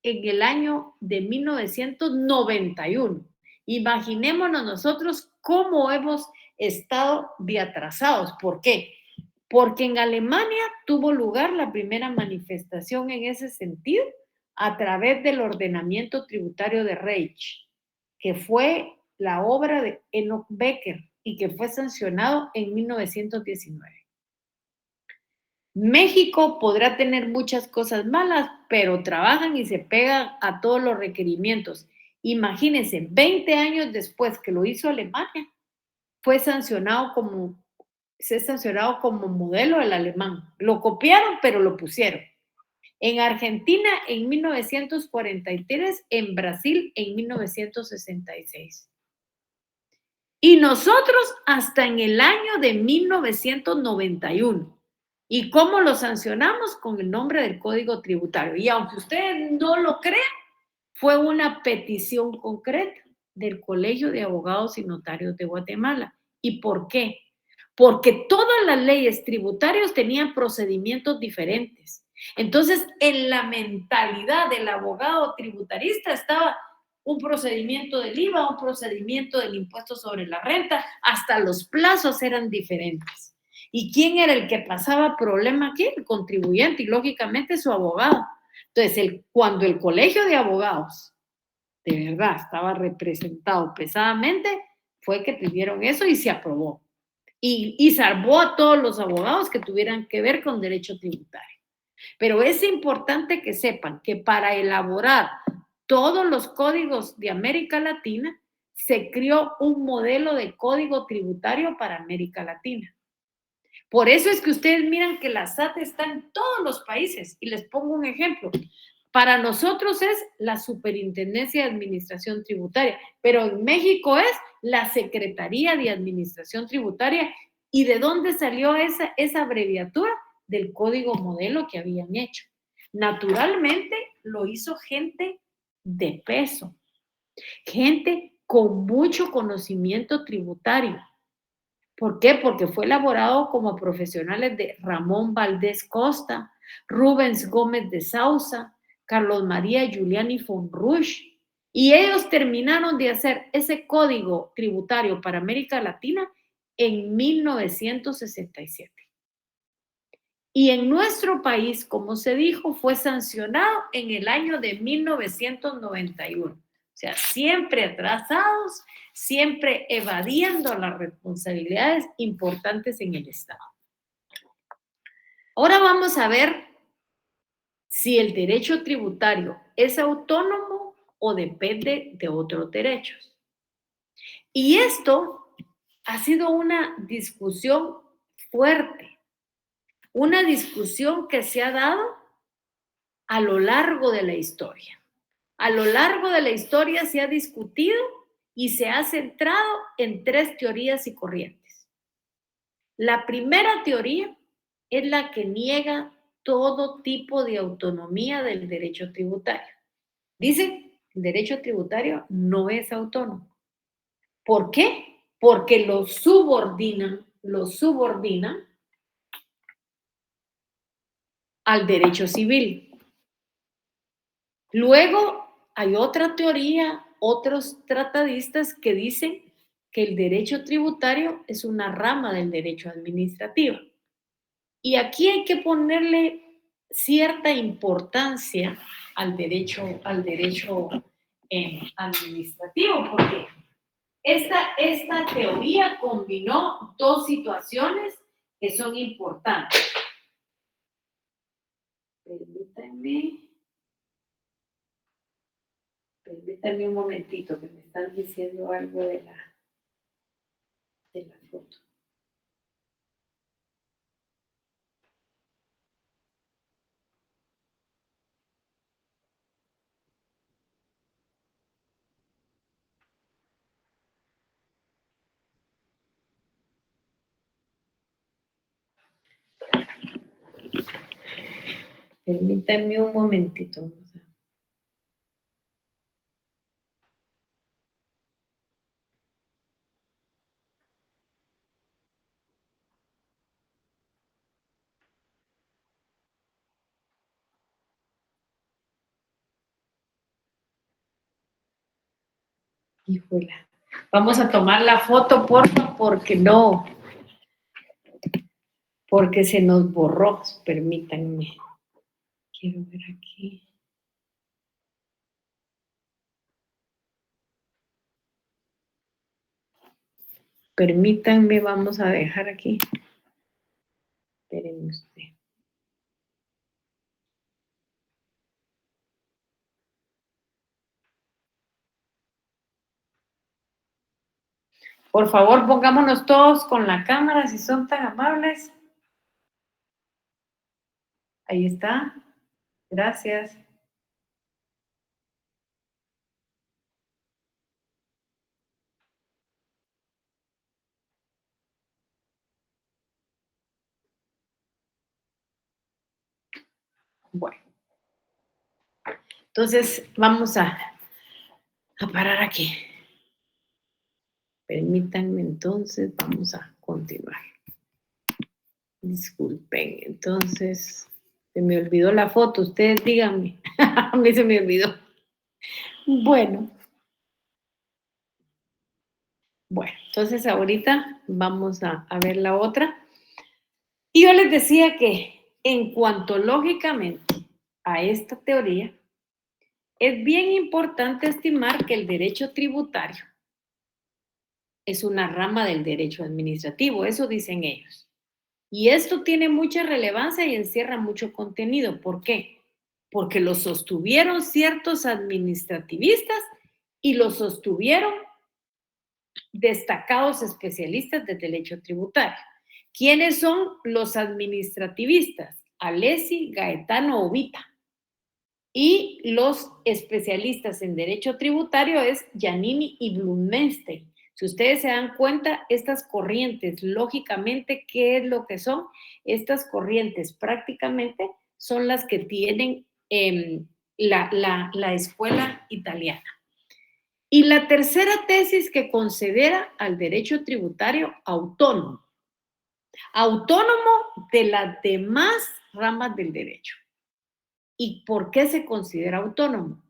en el año de 1991, imaginémonos nosotros cómo hemos estado de atrasados. ¿Por qué? Porque en Alemania tuvo lugar la primera manifestación en ese sentido a través del ordenamiento tributario de Reich, que fue la obra de Enoch Becker y que fue sancionado en 1919. México podrá tener muchas cosas malas, pero trabajan y se pegan a todos los requerimientos. Imagínense, 20 años después que lo hizo Alemania, fue sancionado como modelo del alemán. Lo copiaron, pero lo pusieron. En Argentina en 1943, en Brasil en 1966. Y nosotros hasta en el año de 1991. ¿Y cómo lo sancionamos? Con el nombre del Código Tributario. Y aunque ustedes no lo crean, fue una petición concreta del Colegio de Abogados y Notarios de Guatemala. ¿Y por qué? Porque todas las leyes tributarias tenían procedimientos diferentes. Entonces, en la mentalidad del abogado tributarista estaba un procedimiento del IVA, un procedimiento del impuesto sobre la renta, hasta los plazos eran diferentes. ¿Y quién era el que pasaba problema aquí? El contribuyente y lógicamente su abogado. Entonces, cuando el colegio de abogados de verdad estaba representado pesadamente, fue que pidieron eso y se aprobó. Y salvó a todos los abogados que tuvieran que ver con derecho tributario. Pero es importante que sepan que para elaborar todos los códigos de América Latina, se creó un modelo de código tributario para América Latina. Por eso es que ustedes miran que la SAT está en todos los países. Y les pongo un ejemplo. Para nosotros es la Superintendencia de Administración Tributaria, pero en México es la Secretaría de Administración Tributaria. ¿Y de dónde salió esa abreviatura? Del código modelo que habían hecho. Naturalmente lo hizo gente de peso, gente con mucho conocimiento tributario. ¿Por qué? Porque fue elaborado como profesionales de Ramón Valdés Costa, Rubens Gómez de Sousa, Carlos María Giuliani Fonrush, y ellos terminaron de hacer ese código tributario para América Latina en 1967. Y en nuestro país, como se dijo, fue sancionado en el año de 1991. O sea, siempre atrasados, siempre evadiendo las responsabilidades importantes en el Estado. Ahora vamos a ver si el derecho tributario es autónomo o depende de otros derechos. Y esto ha sido una discusión fuerte. Una discusión que se ha dado a lo largo de la historia. A lo largo de la historia se ha discutido y se ha centrado en 3 teorías y corrientes. La primera teoría es la que niega todo tipo de autonomía del derecho tributario. Dice, el derecho tributario no es autónomo. ¿Por qué? Porque lo subordinan al derecho civil. Luego hay otra teoría, otros tratadistas que dicen que el derecho tributario es una rama del derecho administrativo. Y aquí hay que ponerle cierta importancia al derecho administrativo, porque esta teoría combinó 2 situaciones que son importantes. Permítanme un momentito, que me están diciendo algo de la foto. Permítanme un momentito. Híjola. Vamos a tomar la foto, porfa, porque se nos borró. Permítanme. Quiero ver aquí. Permítanme, vamos a dejar aquí. Espérenme usted. Por favor, pongámonos todos con la cámara, si son tan amables. Ahí está. Gracias. Bueno. Entonces, vamos a parar aquí. Permítanme, entonces, vamos a continuar. Disculpen, entonces, se me olvidó la foto, ustedes díganme. A mí se me olvidó. Bueno, entonces ahorita vamos a ver la otra. Y yo les decía que en cuanto lógicamente a esta teoría, es bien importante estimar que el derecho tributario es una rama del derecho administrativo, eso dicen ellos. Y esto tiene mucha relevancia y encierra mucho contenido. ¿Por qué? Porque lo sostuvieron ciertos administrativistas y lo sostuvieron destacados especialistas de derecho tributario. ¿Quiénes son los administrativistas? Alessi, Gaetano, Ovita. Y los especialistas en derecho tributario es Giannini y Blumenstein. Si ustedes se dan cuenta, estas corrientes, lógicamente, ¿qué es lo que son? Estas corrientes prácticamente son las que tienen la escuela italiana. Y la tercera tesis que considera al derecho tributario autónomo. Autónomo de las demás ramas del derecho. ¿Y por qué se considera autónomo?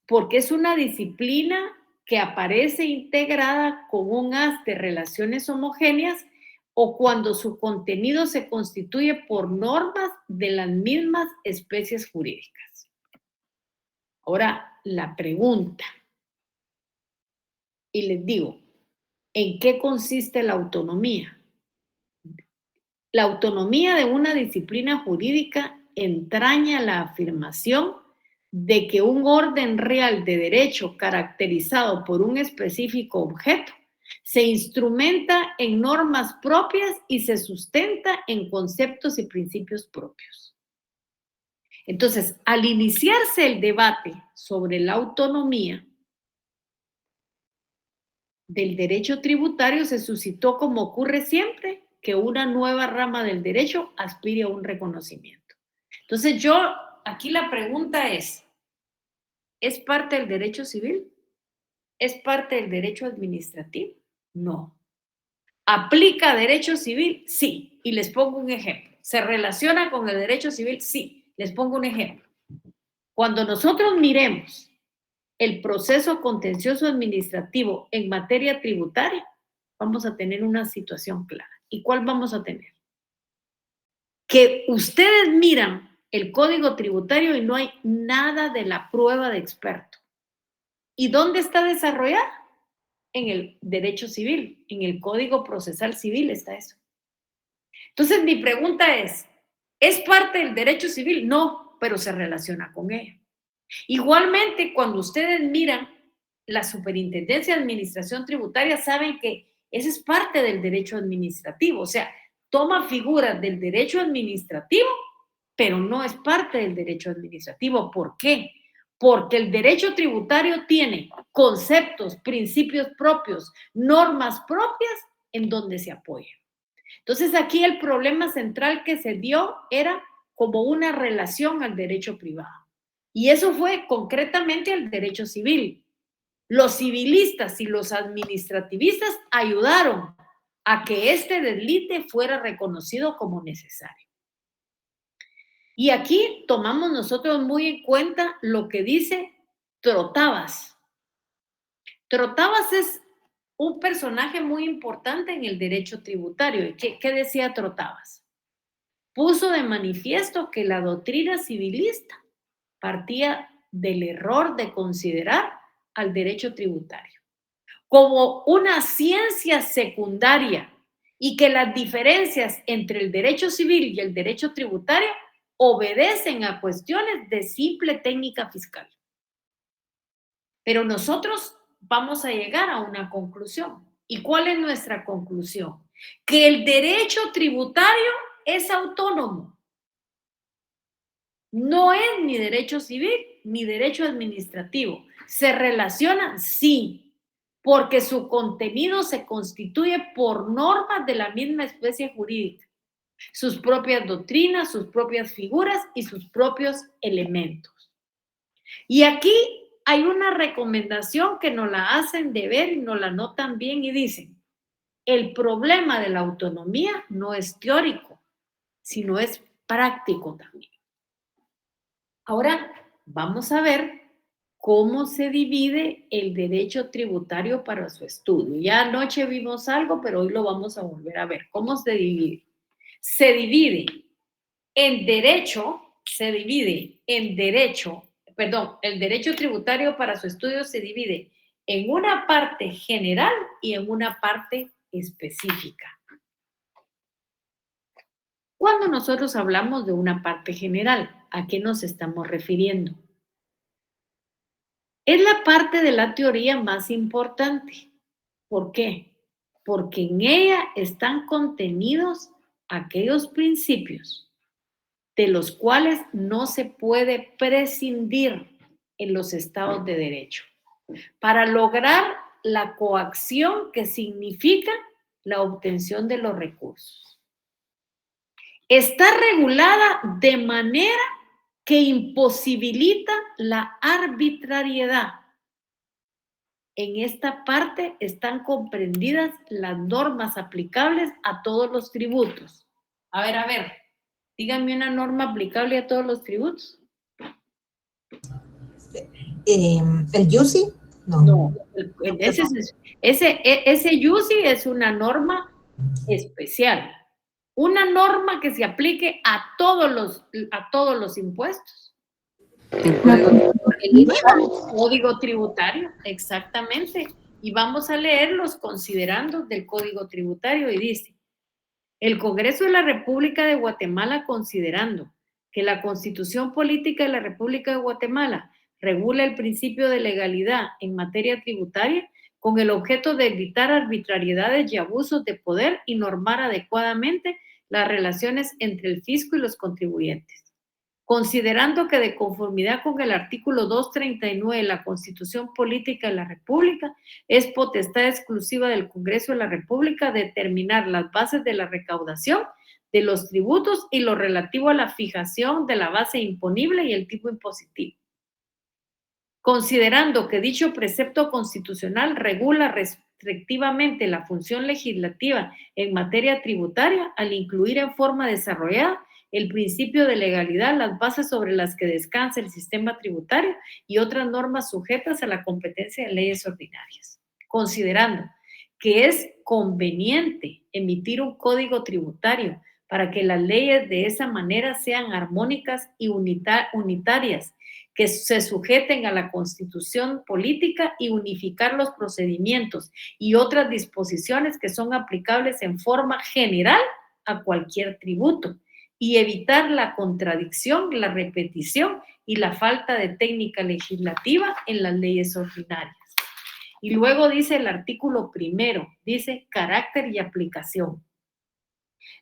Porque es una disciplina que aparece integrada con un haz de relaciones homogéneas o cuando su contenido se constituye por normas de las mismas especies jurídicas. Ahora, la pregunta, y les digo, ¿en qué consiste la autonomía? La autonomía de una disciplina jurídica entraña la afirmación de que un orden real de derecho caracterizado por un específico objeto se instrumenta en normas propias y se sustenta en conceptos y principios propios. Entonces, al iniciarse el debate sobre la autonomía del derecho tributario, se suscitó, como ocurre siempre, que una nueva rama del derecho aspire a un reconocimiento. Entonces, aquí la pregunta ¿es parte del derecho civil? ¿Es parte del derecho administrativo? No. ¿Aplica derecho civil? Sí. Y les pongo un ejemplo. ¿Se relaciona con el derecho civil? Sí. Les pongo un ejemplo. Cuando nosotros miremos el proceso contencioso administrativo en materia tributaria, vamos a tener una situación clara. ¿Y cuál vamos a tener? Que ustedes miran el código tributario y no hay nada de la prueba de experto. ¿Y dónde está desarrollada? En el derecho civil, en el Código Procesal Civil está eso. Entonces, mi pregunta ¿es parte del derecho civil? No, pero se relaciona con ello. Igualmente, cuando ustedes miran la Superintendencia de Administración Tributaria, saben que esa es parte del derecho administrativo, o sea, toma figuras del derecho administrativo, pero no es parte del derecho administrativo. ¿Por qué? Porque el derecho tributario tiene conceptos, principios propios, normas propias en donde se apoya. Entonces, aquí el problema central que se dio era como una relación al derecho privado. Y eso fue concretamente al derecho civil. Los civilistas y los administrativistas ayudaron a que este deslinde fuera reconocido como necesario. Y aquí tomamos nosotros muy en cuenta lo que dice Trotavas. Trotavas es un personaje muy importante en el derecho tributario. ¿Qué decía Trotavas? Puso de manifiesto que la doctrina civilista partía del error de considerar al derecho tributario como una ciencia secundaria y que las diferencias entre el derecho civil y el derecho tributario obedecen a cuestiones de simple técnica fiscal. Pero nosotros vamos a llegar a una conclusión. ¿Y cuál es nuestra conclusión? Que el derecho tributario es autónomo. No es ni derecho civil ni derecho administrativo. ¿Se relacionan? Sí, porque su contenido se constituye por normas de la misma especie jurídica, sus propias doctrinas, sus propias figuras y sus propios elementos. Y aquí hay una recomendación que nos la hacen de ver y nos la notan bien y dicen, el problema de la autonomía no es teórico, sino es práctico también. Ahora vamos a ver cómo se divide el derecho tributario para su estudio. Ya anoche vimos algo, pero hoy lo vamos a volver a ver. ¿Cómo se divide? Se divide en derecho se divide en derecho, el derecho tributario para su estudio se divide en una parte general y en una parte específica. Cuando nosotros hablamos de una parte general, ¿a qué nos estamos refiriendo? Es la parte de la teoría más importante. ¿Por qué? Porque en ella están contenidos aquellos principios de los cuales no se puede prescindir en los estados de derecho para lograr la coacción que significa la obtención de los recursos. Está regulada de manera que imposibilita la arbitrariedad. En esta parte están comprendidas las normas aplicables a todos los tributos. A ver, díganme una norma aplicable a todos los tributos. ¿El UCI? No, ese UCI es una norma especial. Una norma que se aplique a todos los impuestos. El Código Tributario, exactamente. Y vamos a leer los considerandos del Código Tributario y dice: el Congreso de la República de Guatemala, considerando que la Constitución Política de la República de Guatemala regula el principio de legalidad en materia tributaria con el objeto de evitar arbitrariedades y abusos de poder y normar adecuadamente las relaciones entre el fisco y los contribuyentes. Considerando que de conformidad con el artículo 239 de la Constitución Política de la República, es potestad exclusiva del Congreso de la República determinar las bases de la recaudación de los tributos y lo relativo a la fijación de la base imponible y el tipo impositivo. Considerando que dicho precepto constitucional regula restrictivamente la función legislativa en materia tributaria al incluir en forma desarrollada el principio de legalidad, las bases sobre las que descansa el sistema tributario y otras normas sujetas a la competencia de leyes ordinarias. Considerando que es conveniente emitir un código tributario para que las leyes de esa manera sean armónicas y unitarias, que se sujeten a la Constitución política y unificar los procedimientos y otras disposiciones que son aplicables en forma general a cualquier tributo, y evitar la contradicción, la repetición y la falta de técnica legislativa en las leyes ordinarias. Y luego dice el artículo primero, dice carácter y aplicación.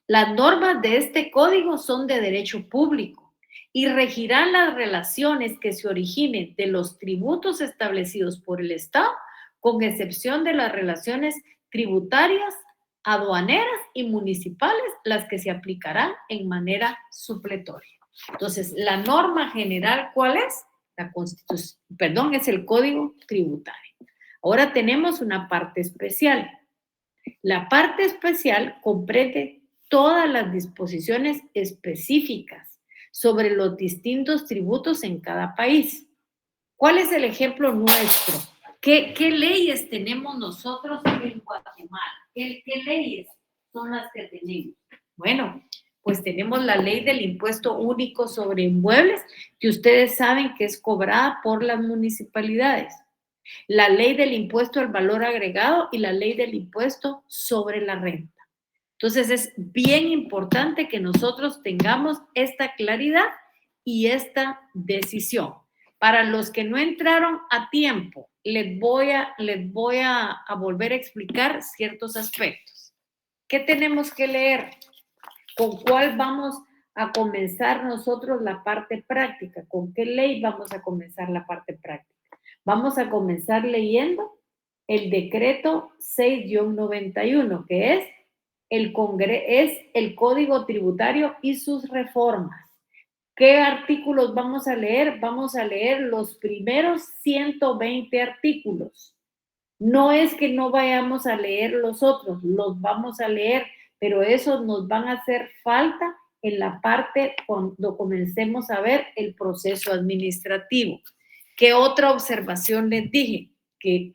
Las normas de este código son de derecho público y regirán las relaciones que se originen de los tributos establecidos por el Estado, con excepción de las relaciones tributarias, aduaneras y municipales, las que se aplicarán en manera supletoria. Entonces, la norma general, ¿cuál es? La Constitución, es el Código Tributario. Ahora tenemos una parte especial. La parte especial comprende todas las disposiciones específicas sobre los distintos tributos en cada país. ¿Cuál es el ejemplo nuestro? ¿Qué leyes tenemos nosotros en Guatemala? ¿Qué leyes son las que tenemos? Bueno, pues tenemos la ley del impuesto único sobre inmuebles, que ustedes saben que es cobrada por las municipalidades. La ley del impuesto al valor agregado y la ley del impuesto sobre la renta. Entonces es bien importante que nosotros tengamos esta claridad y esta decisión. Para los que no entraron a tiempo, les voy a volver a explicar ciertos aspectos. ¿Qué tenemos que leer? ¿Con cuál vamos a comenzar nosotros la parte práctica? ¿Con qué ley vamos a comenzar la parte práctica? Vamos a comenzar leyendo el decreto 6-91, que es el Código Tributario y sus reformas. ¿Qué artículos vamos a leer? Vamos a leer los primeros 120 artículos. No es que no vayamos a leer los otros, los vamos a leer, pero esos nos van a hacer falta en la parte cuando comencemos a ver el proceso administrativo. ¿Qué otra observación les dije? que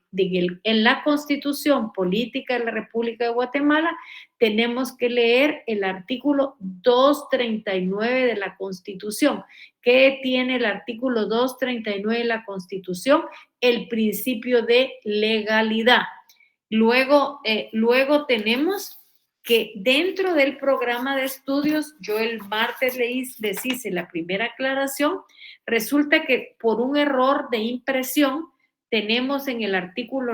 en la Constitución Política de la República de Guatemala tenemos que leer el artículo 239 de la Constitución. ¿Qué tiene el artículo 239 de la Constitución? El principio de legalidad. Luego tenemos que dentro del programa de estudios, yo el martes les hice la primera aclaración, resulta que por un error de impresión tenemos en el artículo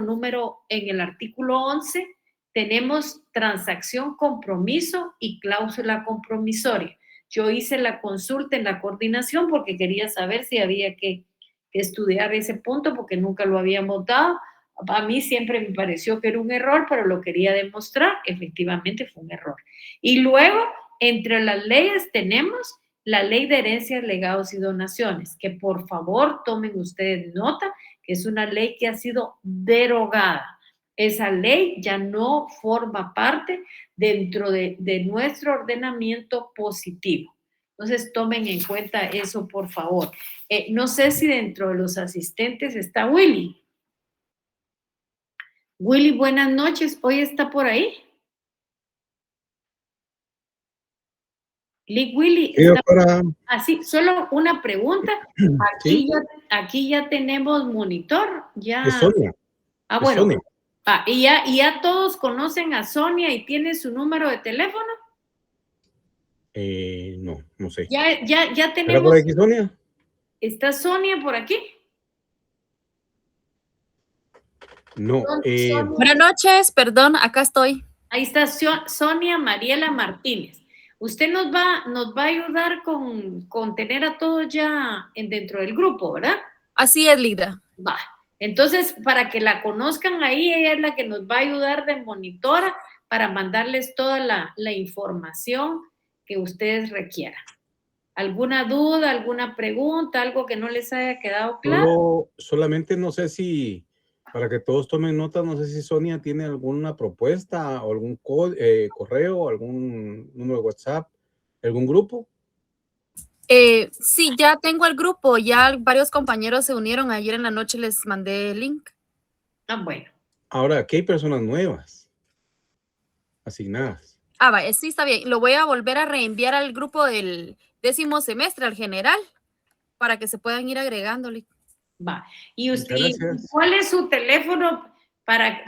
11, tenemos transacción, compromiso y cláusula compromisoria. Yo hice la consulta en la coordinación porque quería saber si había que estudiar ese punto porque nunca lo habíamos dado. A mí siempre me pareció que era un error, pero lo quería demostrar. Efectivamente fue un error. Y luego, entre las leyes tenemos la Ley de Herencias, Legados y Donaciones, que por favor tomen ustedes nota, que es una ley que ha sido derogada. Esa ley ya no forma parte dentro de nuestro ordenamiento positivo. Entonces, tomen en cuenta eso, por favor. No sé si dentro de los asistentes está Willy. Willy, buenas noches. ¿Hoy está por ahí? Willy, sí, solo una pregunta. Aquí ya tenemos monitor. Ya. Es Sonia. Bueno. Sonia. ¿Y ya todos conocen a Sonia y tiene su número de teléfono? No sé. Ya tenemos. ¿Está por aquí Sonia? ¿Está Sonia por aquí? No. Buenas noches, perdón, acá estoy. Ahí está Sonia Mariela Martínez. Usted nos va a ayudar con tener a todos ya dentro del grupo, ¿verdad? Así es, Lida. Va. Entonces, para que la conozcan ahí, ella es la que nos va a ayudar de monitora para mandarles toda la información que ustedes requieran. ¿Alguna duda, alguna pregunta, algo que no les haya quedado claro? Solamente no sé si, para que todos tomen nota, no sé si Sonia tiene alguna propuesta o algún correo, algún número de WhatsApp, algún grupo. Sí, ya tengo el grupo, ya varios compañeros se unieron, ayer en la noche les mandé el link. Bueno. Ahora, aquí hay personas nuevas, asignadas. Sí, está bien, lo voy a volver a reenviar al grupo del 10º semestre, al general, para que se puedan ir agregándole. Va. ¿Y usted, cuál es su teléfono?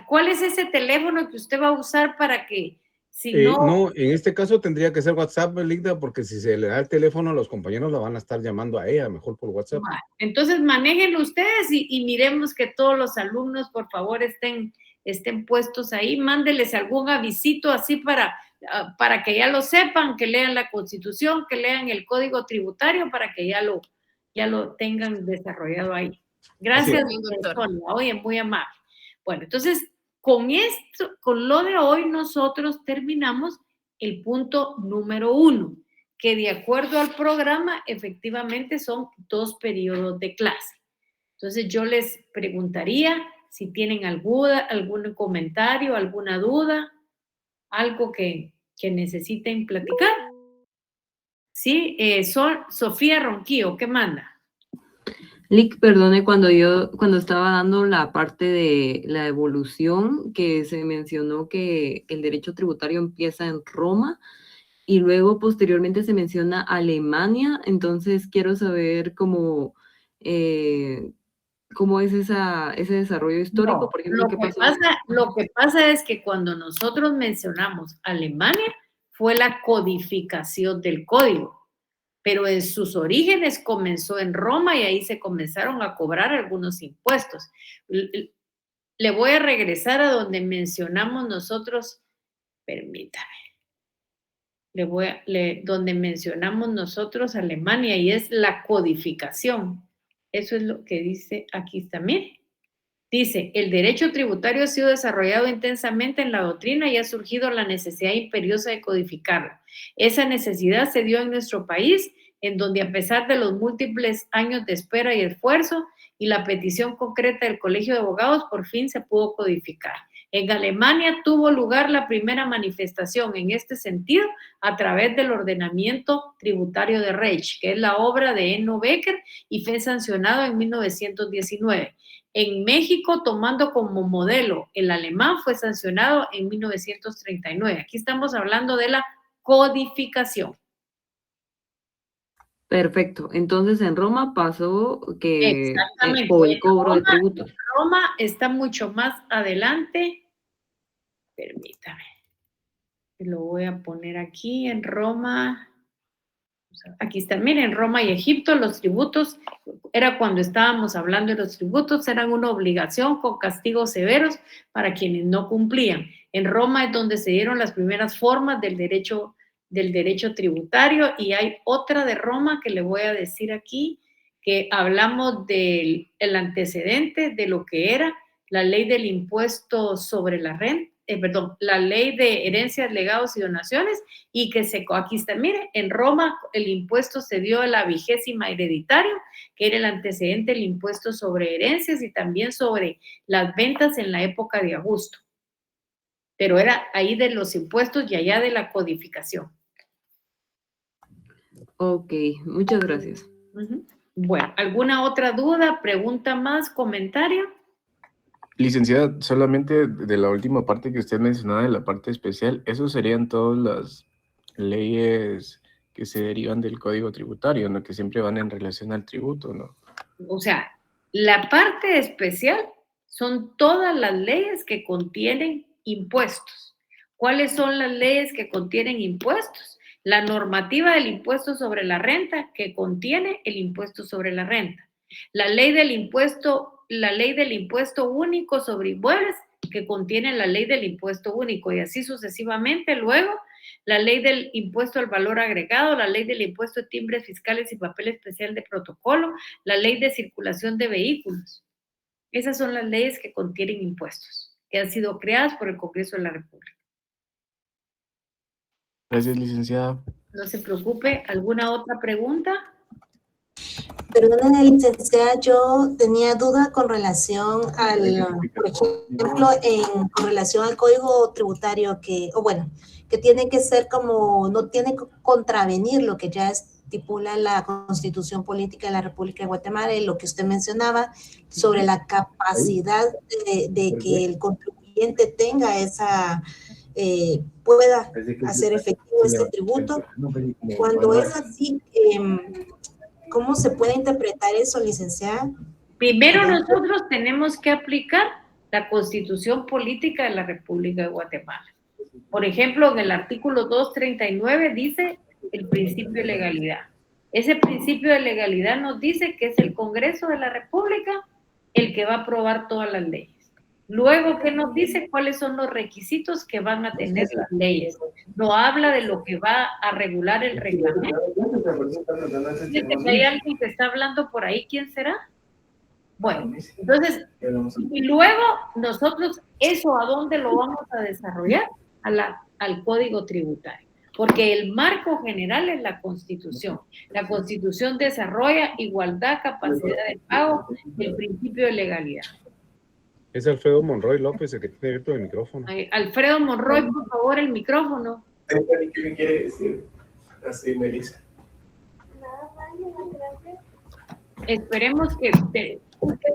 ¿Cuál es ese teléfono que usted va a usar para que, si no, en este caso tendría que ser WhatsApp, Linda, porque si se le da el teléfono, los compañeros la van a estar llamando a ella, mejor por WhatsApp. Va. Entonces, manéjenlo ustedes y miremos que todos los alumnos, por favor, estén puestos ahí. Mándeles algún avisito así para que ya lo sepan, que lean la Constitución, que lean el Código Tributario, para que ya lo tengan desarrollado ahí. Gracias, doctor. Oye, muy amable. Bueno, entonces, con lo de hoy, nosotros terminamos el punto número 1, que de acuerdo al programa, efectivamente son 2 periodos de clase. Entonces, yo les preguntaría si tienen algún comentario, alguna duda, algo que necesiten platicar. Sí, Sofía Ronquillo, ¿qué manda? Lick, perdone, cuando estaba dando la parte de la evolución, que se mencionó que el derecho tributario empieza en Roma y luego posteriormente se menciona Alemania, entonces quiero saber cómo es ese desarrollo histórico. No, por ejemplo, lo que pasa es que cuando nosotros mencionamos Alemania, fue la codificación del código. Pero en sus orígenes comenzó en Roma y ahí se comenzaron a cobrar algunos impuestos. Le voy a regresar a donde mencionamos nosotros, permítame, donde mencionamos nosotros Alemania y es la codificación. Eso es lo que dice aquí también. Dice, el derecho tributario ha sido desarrollado intensamente en la doctrina y ha surgido la necesidad imperiosa de codificarlo. Esa necesidad se dio en nuestro país, en donde a pesar de los múltiples años de espera y esfuerzo y la petición concreta del Colegio de Abogados, por fin se pudo codificar. En Alemania tuvo lugar la primera manifestación en este sentido a través del ordenamiento tributario de Reich, que es la obra de Enno Becker y fue sancionado en 1919. En México, tomando como modelo el alemán, fue sancionado en 1939. Aquí estamos hablando de la codificación. Perfecto. Entonces en Roma pasó que Exactamente. o el cobro de tributos. Roma está mucho más adelante. Permítame. Lo voy a poner aquí en Roma. Aquí está, miren, Roma y Egipto, los tributos, era cuando estábamos hablando de los tributos, eran una obligación con castigos severos para quienes no cumplían. En Roma es donde se dieron las primeras formas del derecho tributario, y hay otra de Roma que le voy a decir aquí, que hablamos del antecedente de lo que era la ley del impuesto sobre la renta, la ley de herencias, legados y donaciones, y que aquí está, mire, en Roma el impuesto se dio a la 20ª hereditario, que era el antecedente del impuesto sobre herencias y también sobre las ventas en la época de Augusto. Pero era ahí de los impuestos y allá de la codificación. Ok, muchas gracias. Bueno, ¿alguna otra duda, pregunta más, comentario? Licenciada, solamente de la última parte que usted mencionaba, de la parte especial, ¿esos serían todas las leyes que se derivan del Código Tributario, ¿no? Que siempre van en relación al tributo, ¿no? O sea, la parte especial son todas las leyes que contienen impuestos. ¿Cuáles son las leyes que contienen impuestos? La normativa del impuesto sobre la renta, que contiene el impuesto sobre la renta. La ley del impuesto único sobre inmuebles, que contiene la ley del impuesto único, y así sucesivamente. Luego, la ley del impuesto al valor agregado, la ley del impuesto de timbres fiscales y papel especial de protocolo, la ley de circulación de vehículos. Esas son las leyes que contienen impuestos, que han sido creadas por el Congreso de la República. Gracias, licenciada. No se preocupe. ¿Alguna otra pregunta? Perdónenme, licenciada, yo tenía duda con relación por ejemplo, con relación al código tributario que tiene que ser como, no tiene que contravenir lo que ya estipula la Constitución Política de la República de Guatemala, y lo que usted mencionaba sobre la capacidad de que el contribuyente tenga esa, pueda hacer efectivo ese tributo. Cuando es así, ¿cómo se puede interpretar eso, licenciada? Primero nosotros tenemos que aplicar la Constitución Política de la República de Guatemala. Por ejemplo, en el artículo 239 dice el principio de legalidad. Ese principio de legalidad nos dice que es el Congreso de la República el que va a aprobar todas las leyes. Luego, ¿qué nos dice? ¿Cuáles son los requisitos que van a tener las leyes? No habla de lo que va a regular el reglamento. Dice que hay alguien que está hablando por ahí, ¿quién será? Bueno, entonces, y luego nosotros, ¿eso a dónde lo vamos a desarrollar? Al Código Tributario. Porque el marco general es la Constitución. La Constitución desarrolla igualdad, capacidad de pago, el principio de legalidad. Es Alfredo Monroy López el que tiene abierto el micrófono. Alfredo Monroy, por favor, el micrófono. ¿Qué me quiere decir? Así, Melissa. Esperemos que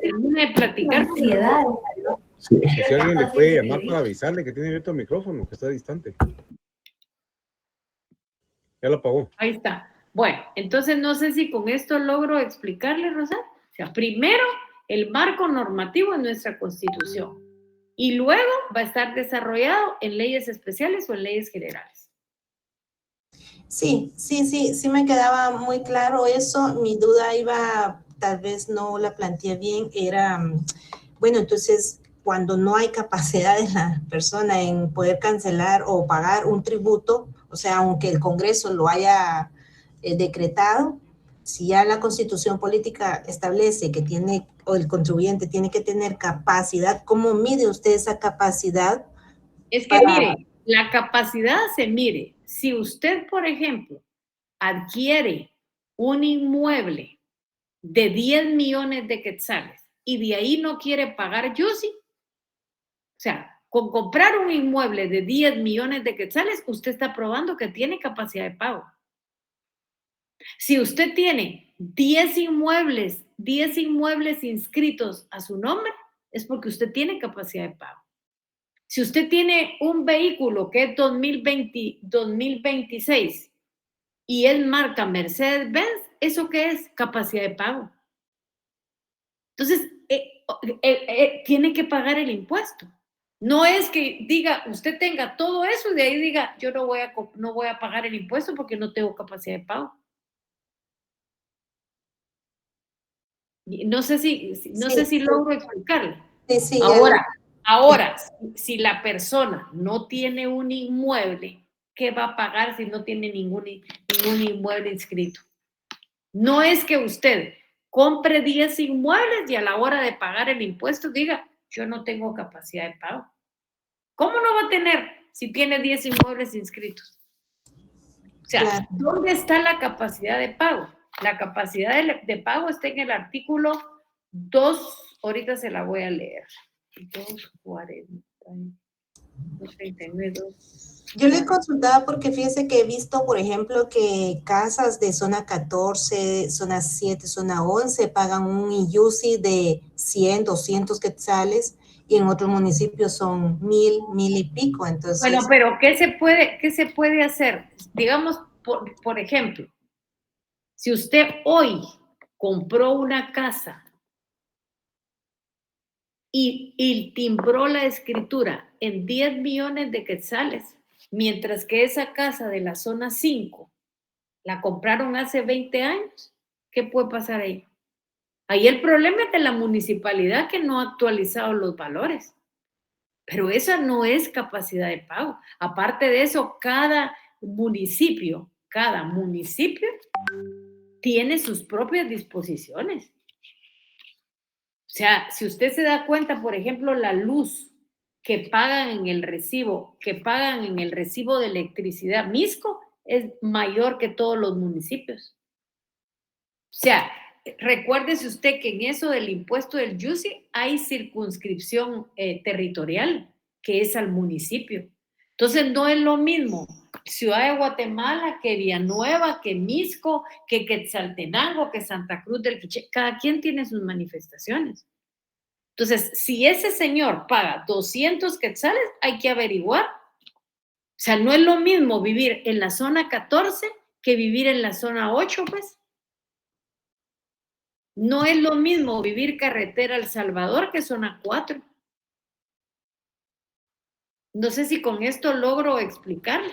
termine de platicar. Si alguien le puede llamar para avisarle que tiene abierto el micrófono, que está distante. Ya lo apagó. Ahí está. Bueno, entonces no sé si con esto logro explicarle, Rosa. O sea, primero, el marco normativo en nuestra Constitución, y luego va a estar desarrollado en leyes especiales o en leyes generales. Sí me quedaba muy claro eso. Mi duda iba, tal vez no la planteé bien, era, bueno, entonces, cuando no hay capacidad de la persona en poder cancelar o pagar un tributo, o sea, aunque el Congreso lo haya decretado, si ya la Constitución Política establece que tiene, o el contribuyente tiene que tener capacidad, ¿cómo mide usted esa capacidad? Es que mire, la capacidad se mide. Si usted, por ejemplo, adquiere un inmueble de 10 millones de quetzales y de ahí no quiere pagar YUSI, o sea, con comprar un inmueble de 10 millones de quetzales, usted está probando que tiene capacidad de pago. Si usted tiene 10 inmuebles 10 inmuebles inscritos a su nombre, es porque usted tiene capacidad de pago. Si usted tiene un vehículo que es 2026 y es marca Mercedes-Benz, ¿eso qué es? Capacidad de pago. Entonces, tiene que pagar el impuesto. No es que diga, usted tenga todo eso y de ahí diga, yo no voy a pagar el impuesto porque no tengo capacidad de pago. No sé si logro explicarle. Sí, Ahora, si la persona no tiene un inmueble, ¿qué va a pagar si no tiene ningún inmueble inscrito? No es que usted compre 10 inmuebles y a la hora de pagar el impuesto diga, yo no tengo capacidad de pago. ¿Cómo no va a tener si tiene 10 inmuebles inscritos? O sea, claro. ¿Dónde está la capacidad de pago? La capacidad de pago está en el artículo 2, ahorita se la voy a leer. 239. Yo le consultaba porque fíjese que he visto, por ejemplo, que casas de zona 14, zona 7, zona 11 pagan un IUCI de 100, 200 quetzales y en otros municipios son 1000 y pico. Entonces, bueno, pero ¿qué se puede hacer? Digamos, por ejemplo, si usted hoy compró una casa y timbró la escritura en 10 millones de quetzales, mientras que esa casa de la zona 5 la compraron hace 20 años, ¿qué puede pasar ahí? Ahí el problema es de la municipalidad que no ha actualizado los valores. Pero esa no es capacidad de pago. Aparte de eso, cada municipio tiene sus propias disposiciones. O sea, si usted se da cuenta, por ejemplo, la luz que pagan en el recibo de electricidad Misco es mayor que todos los municipios. O sea, recuérdese usted que en eso del impuesto del IUCI hay circunscripción territorial, que es al municipio. Entonces, no es lo mismo Ciudad de Guatemala que Villanueva, que Misco, que Quetzaltenango, que Santa Cruz del Quiché. Cada quien tiene sus manifestaciones. Entonces, si ese señor paga 200 quetzales, hay que averiguar. O sea, no es lo mismo vivir en la zona 14 que vivir en la zona 8, pues. No es lo mismo vivir carretera El Salvador que zona 4. No sé si con esto logro explicarle.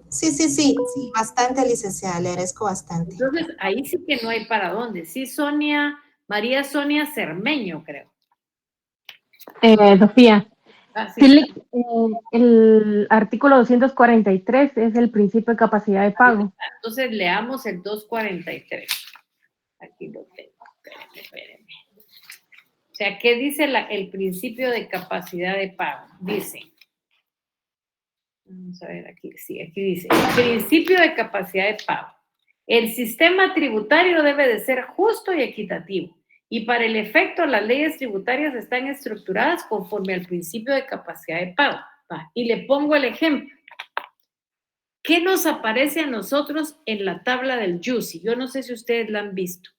Sí, bastante, licenciada, le agradezco bastante. Entonces, ahí sí que no hay para dónde. Sí, María Sonia Cermeño, creo. Sofía. Sí. El artículo 243 es el principio de capacidad de pago. Entonces, leamos el 243. Aquí lo tengo. Espérenme. O sea, ¿qué dice el principio de capacidad de pago? Dice, vamos a ver aquí, sí, aquí dice, principio de capacidad de pago. El sistema tributario debe de ser justo y equitativo, y para el efecto las leyes tributarias están estructuradas conforme al principio de capacidad de pago. Y le pongo el ejemplo. ¿Qué nos aparece a nosotros en la tabla del IUCI? Yo no sé si ustedes la han visto.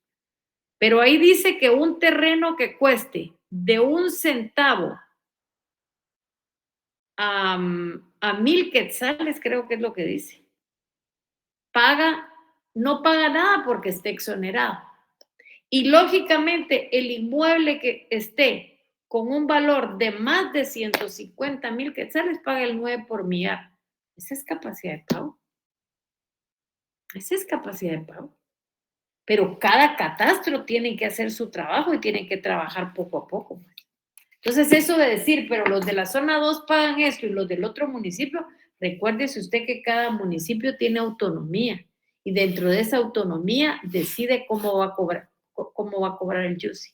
Pero ahí dice que un terreno que cueste de 1 centavo a 1000 quetzales, creo que es lo que dice, no paga nada porque esté exonerado. Y lógicamente el inmueble que esté con un valor de más de 150,000 quetzales paga el 9 por millar. Esa es capacidad de pago. Esa es capacidad de pago. Pero cada catastro tiene que hacer su trabajo y tiene que trabajar poco a poco. Entonces, eso de decir, pero los de la zona 2 pagan esto y los del otro municipio, recuérdese usted que cada municipio tiene autonomía y dentro de esa autonomía decide cómo va a cobrar el IUCI.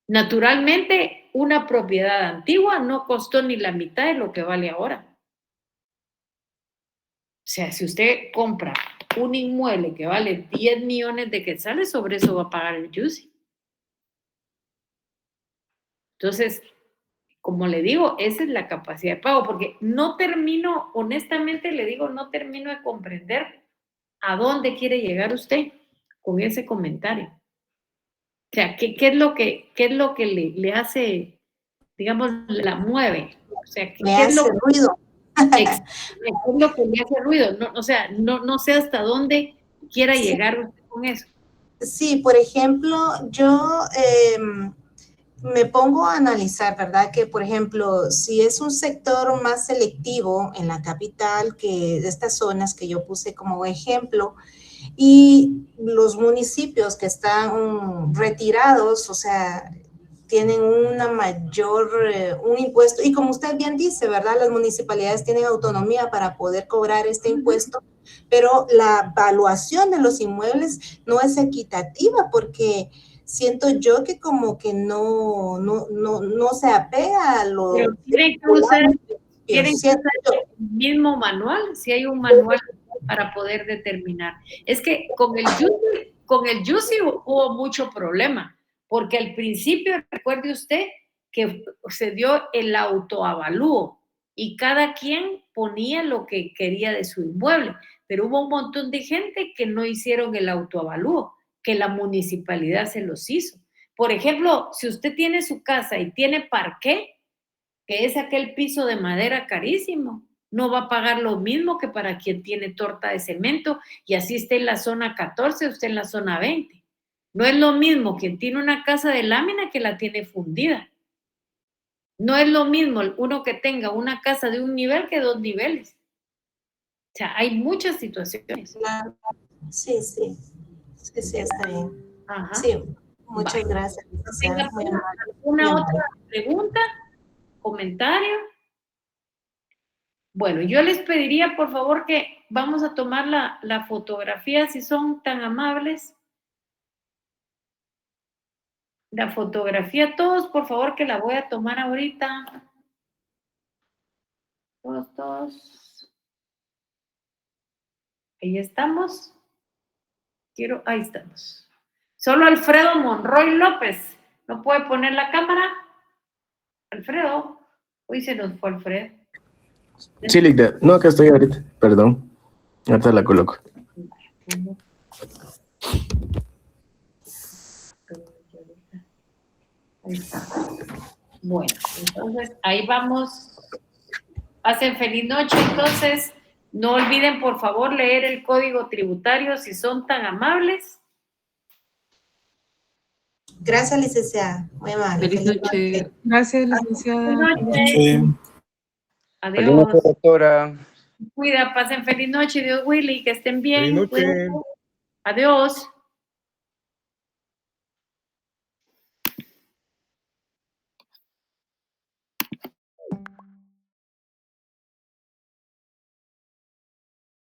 Naturalmente, una propiedad antigua no costó ni la mitad de lo que vale ahora. O sea, si usted compra un inmueble que vale 10 millones de quetzales, sobre eso va a pagar el IUCI. Entonces, como le digo, esa es la capacidad de pago, porque honestamente le digo, no termino de comprender a dónde quiere llegar usted. con ese comentario? O sea, ¿qué es lo que le hace, digamos, la mueve? O sea, ¿qué Me es lo hace ruido. ¿qué es lo que le hace ruido? No, o sea, no sé hasta dónde quiera Sí. llegar usted con eso. Sí, por ejemplo, yo me pongo a analizar, ¿verdad? Que, por ejemplo, si es un sector más selectivo en la capital, que de estas zonas que yo puse como ejemplo, y los municipios que están retirados, o sea, tienen una mayor, un impuesto, y como usted bien dice, ¿verdad? Las municipalidades tienen autonomía para poder cobrar este impuesto, pero la evaluación de los inmuebles no es equitativa porque siento yo que como que no se apega a lo... Pero tienen que usar el mismo manual, si hay un manual para poder determinar. Es que con el YUSI hubo mucho problema, porque al principio, recuerde usted, que se dio el autoavalúo y cada quien ponía lo que quería de su inmueble, pero hubo un montón de gente que no hicieron el autoavalúo, que la municipalidad se los hizo. Por ejemplo, si usted tiene su casa y tiene parqué, que es aquel piso de madera carísimo, no va a pagar lo mismo que para quien tiene torta de cemento y así esté en la zona 14, usted en la zona 20. No es lo mismo quien tiene una casa de lámina que la tiene fundida. No es lo mismo uno que tenga una casa de un nivel que 2 niveles. O sea, hay muchas situaciones. Sí, sí, está bien. Ajá. Sí, muchas gracias. ¿Alguna otra pregunta? ¿Comentario? Bueno, yo les pediría, por favor, que vamos a tomar la fotografía, si son tan amables. La fotografía, todos, por favor, que la voy a tomar ahorita. Todos. Ahí estamos. Ahí estamos. Solo Alfredo Monroy López. ¿No puede poner la cámara? Alfredo. Hoy se nos fue Alfredo. Sí, Ligda. No, acá estoy ahorita. Perdón. Ahorita la coloco. Ahí está. Bueno, entonces ahí vamos. Pasen feliz noche. Entonces, no olviden, por favor, leer el código tributario si son tan amables. Gracias, licenciada. Muy amable. Feliz noche. Gracias, licenciada. Feliz noche. Adiós. Feliz noche, doctora. Cuida, pasen feliz noche, Dios Willy, que estén bien. Feliz noche. Adiós.